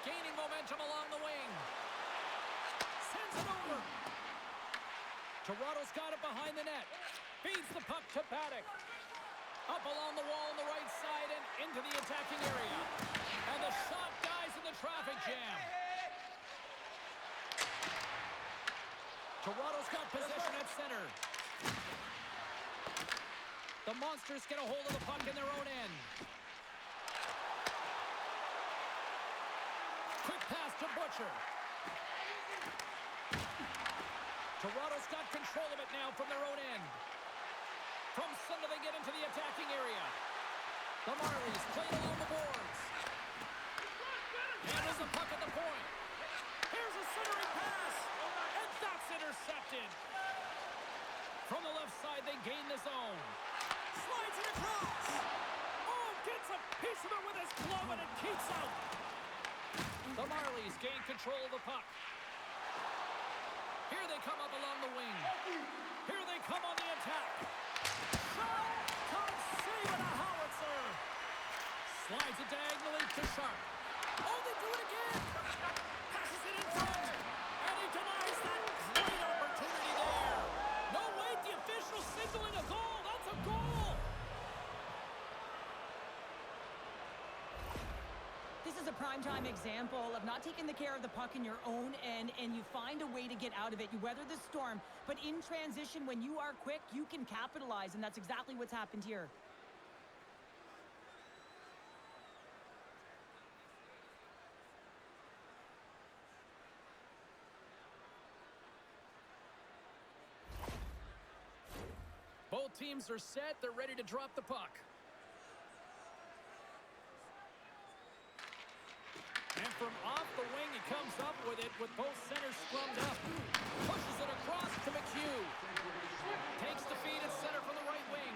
Gaining momentum along the wing. Sends it over. Toronto's got it behind the net. Feeds the puck to Paddock. Up along the wall on the right side and into the attacking area. And the shot dies in the traffic jam. Toronto's got possession at center. The Monsters get a hold of the puck in their own end. Quick pass to Butcher. Toronto's got control of it now from their own end. From center, they get into the attacking area. The Marlies play it along the boards. And there's a puck at the point. Here's a centering pass. And that's intercepted. From the left side, they gain the zone. Slides it across. Oh, gets a piece of it with his glove, and it keeps out. The Marlies gain control of the puck. Here they come up along the wing. Here they come on the attack. Sharp comes saving a howitzer. Slides it diagonally to Sharp. Oh, they do it again. Passes it in front. And he denies that great opportunity there. No, wait, the official signaling a goal. That's a goal. This is a primetime example of not taking the care of the puck in your own end, and you find a way to get out of it. You weather the storm, but in transition, when you are quick, you can capitalize, and that's exactly what's happened here. Both teams are set. They're ready to drop the puck. And from off the wing, he comes up with it with both centers scrummed up. Pushes it across to McHugh. Takes the feed at center from the right wing.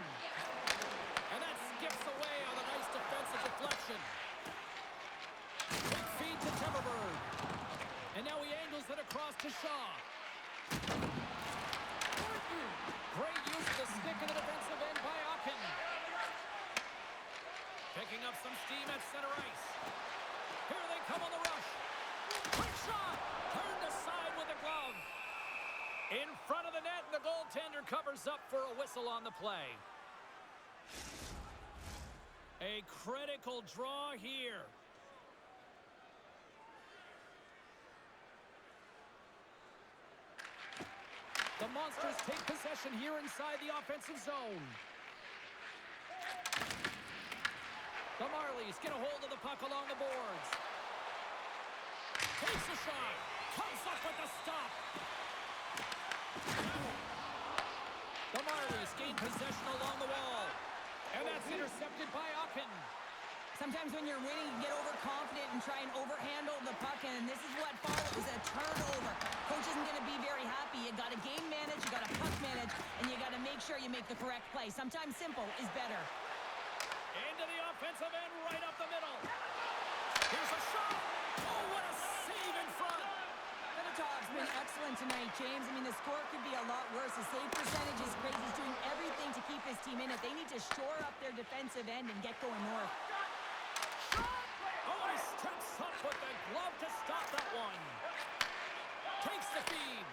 And that skips away on a nice defensive deflection. Big feed to Timberberg. And now he angles it across to Shaw. Great use of the stick in the defensive end by Ocken. Picking up some steam at center ice. Here they come on the rush. Quick shot. Turned aside with a glove. In front of the net, the goaltender covers up for a whistle on the play. A critical draw here. The Monsters take possession here inside the offensive zone. The Marlies get a hold of the puck along the boards. Takes a shot. Comes up with the stop. The Marlies gain possession along the wall. And that's intercepted by Ocken. Sometimes when you're winning, you get overconfident and try and overhandle the puck, and this is what follows, a turnover. Coach isn't going to be very happy. You got to game manage, you got to puck manage, and you got to make sure you make the correct play. Sometimes simple is better. Into the offensive end, right up the middle. Here's a shot. Oh, what a save in front. Benetov's been excellent tonight, James. I mean, the score could be a lot worse. The save percentage is great. He's doing everything to keep his team in it. They need to shore up their defensive end and get going north. Oh, he steps up with the glove to stop that one. Takes the feed.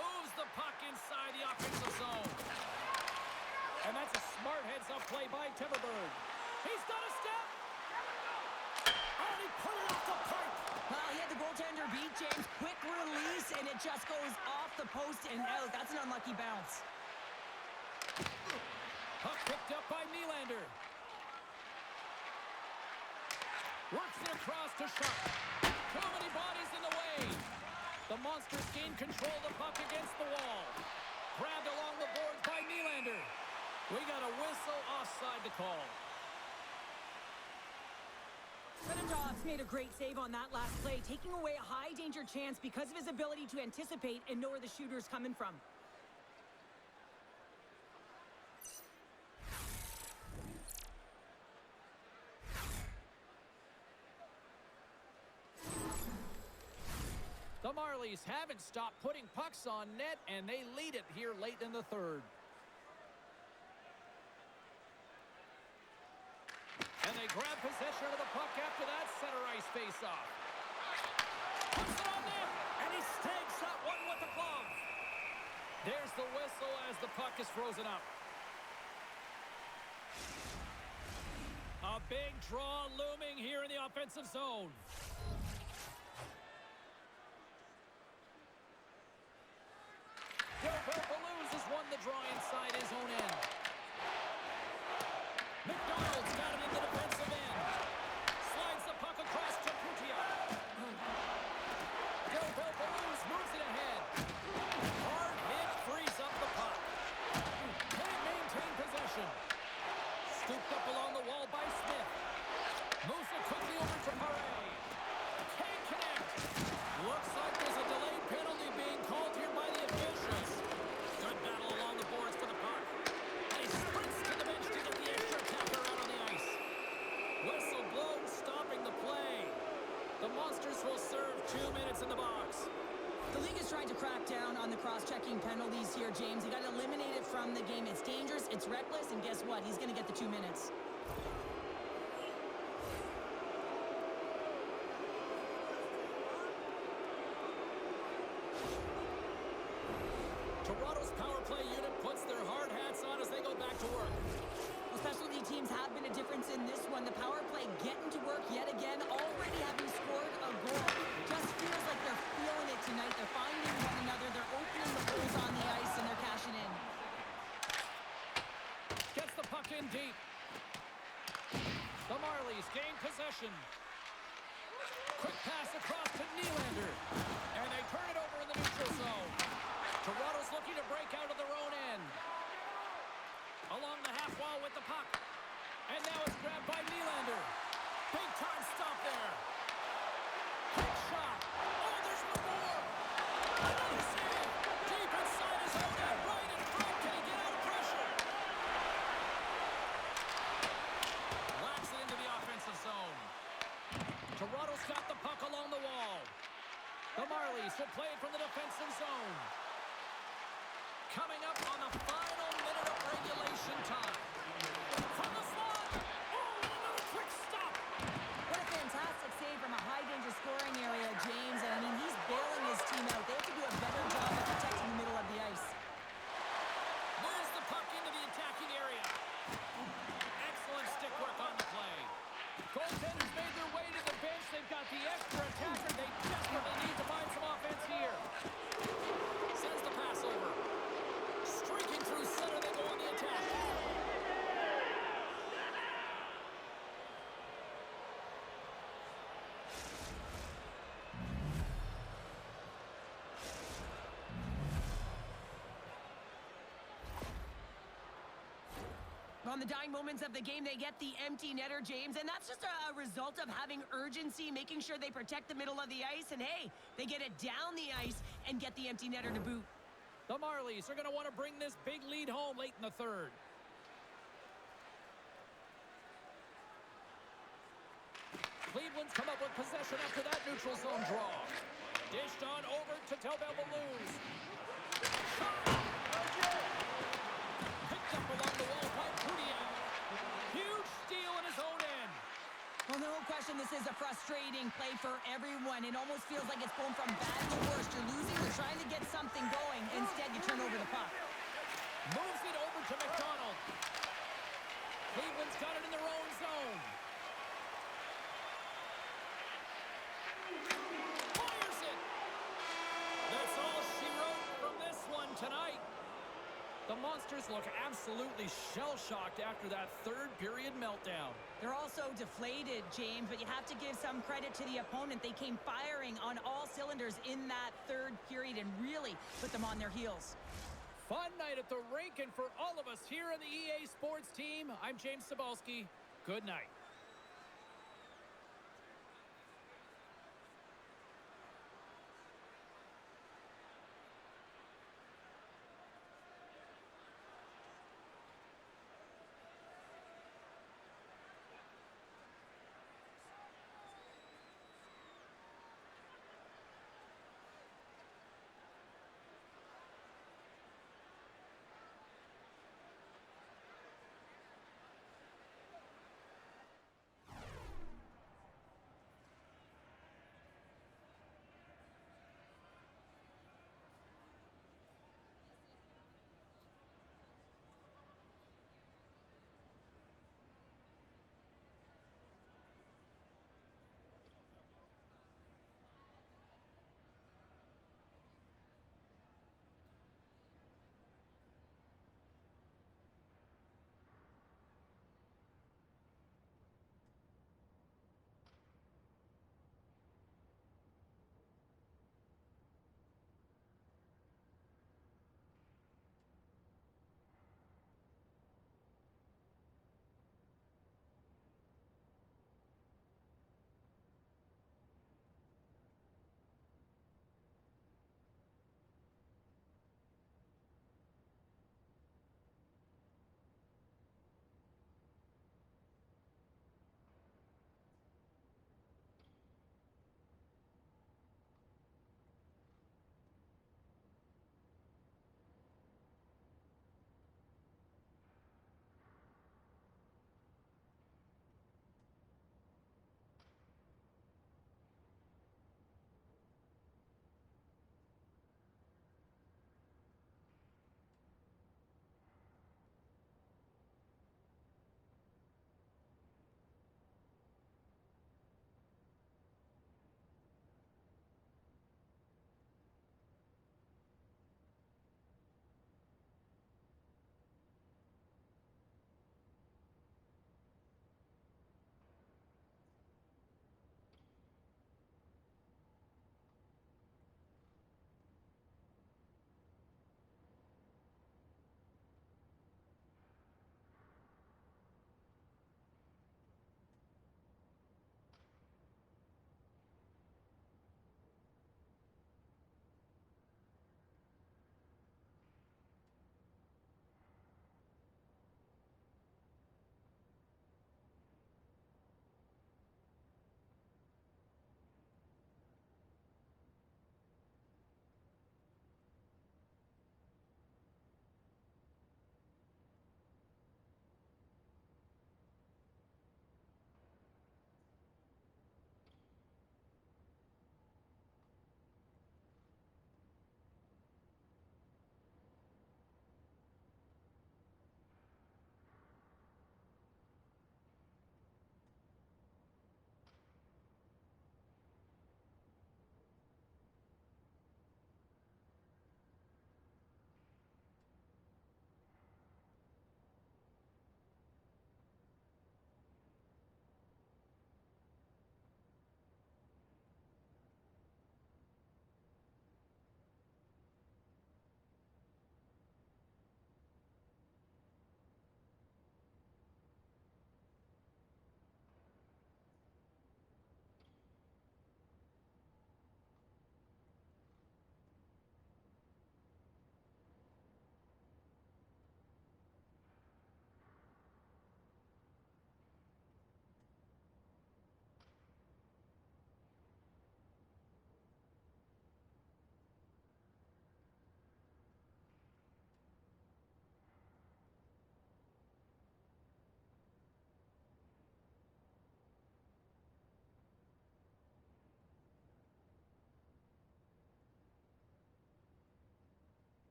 Moves the puck inside the offensive zone. And that's a smart heads-up play by Timberberg. He's done a step. Oh, he put it off the pipe. Well, he had the goaltender beat, James. Quick release, and it just goes off the post and out. That's an unlucky bounce. Puck picked up by Nylander. Works it across to Sharp. Too many bodies in the way. The Monsters gain control of the puck against the wall. Grabbed along the boards by Nylander. We got a whistle offside to call. Benetov's made a great save on that last play, taking away a high-danger chance because of his ability to anticipate and know where the shooter's coming from. The Marlies haven't stopped putting pucks on net, and they lead it here late in the third. And they grab possession of the puck after that center ice face-off. Puts it on net, and he snags that one with the glove. There's the whistle as the puck is frozen up. A big draw looming here in the offensive zone. Balloons has won the draw inside his own end. McDonald's got it in the defensive end. Slides the puck across to Putia. Balloons moves Scooped up along the wall by Smith. Moves it quickly over to Murray. Can't connect. Looks like there's a delayed penalty being called here by the officials. Good battle along the boards for the puck. And he sprints to the bench to get the extra attacker out on the ice. Whistle blown, stopping the play. The Monsters will serve 2 minutes in the box. The league is trying to crack down on the cross-checking penalties here, James. He got eliminated from the game. It's dangerous, it's reckless, and guess what? He's going to get the 2 minutes. Toronto's power play unit puts their hard hats on as they go back to work. Well, specialty teams have been a difference in this one. The power play getting to work yet again, already having scored a goal. Just feels like they're feeling it tonight. They're finding one another. They're opening the holes on the ice, and they're cashing in. Gets the puck in deep. The Marlies gain possession. Quick pass across to Nylander. And they turn it over in the neutral zone. Toronto's looking to break out of their own end. Along the half wall with the puck. And now it's grabbed by Nylander. Big time stop there. Quick shot. Oh, there's one more. Another save. Deep inside his own end. Right in front. Can he get out of pressure? Lacks it into the offensive zone. Toronto's got the puck along the wall. The Marlies will play it from the defensive zone. Coming up on the final minute of regulation time. From the slot. Oh, another quick stop. What a fantastic save from a high-danger scoring area, James. And, I mean, he's bailing his team out. They have to do a better job of protecting the middle of the ice. Moves the puck into the attacking area. Excellent stick work on the play. Goaltenders made their way to the bench. They've got the extra attacker. They desperately need to find some offense here. Sends the pass over. Streaking through center, they go on the attack. On the dying moments of the game, they get the empty netter, James, and that's just a result of having urgency, making sure they protect the middle of the ice, and hey, they get it down the ice and get the empty netter to boot. The Marlies are going to want to bring this big lead home late in the third. Cleveland's come up with possession after that neutral zone draw. Dished on over to Tobel Balloons. Picked up along the wall by Kudiak. Huge steal in his own end. Well, no question, this is a frustrating play for everyone. It almost feels like it's going from bad to worse. You're losing, you're trying to get something going. Instead, you turn over the puck. Moves it over to McDonald. Cleveland's got it in their own zone. Fires it. That's all she wrote from this one tonight. The Monsters look absolutely shell-shocked after that third period meltdown. They're also deflated, James, but you have to give some credit to the opponent. They came firing on all cylinders in that third period and really put them on their heels. Fun night at the rink, and for all of us here on the EA Sports team, I'm James Cebulski. Good night.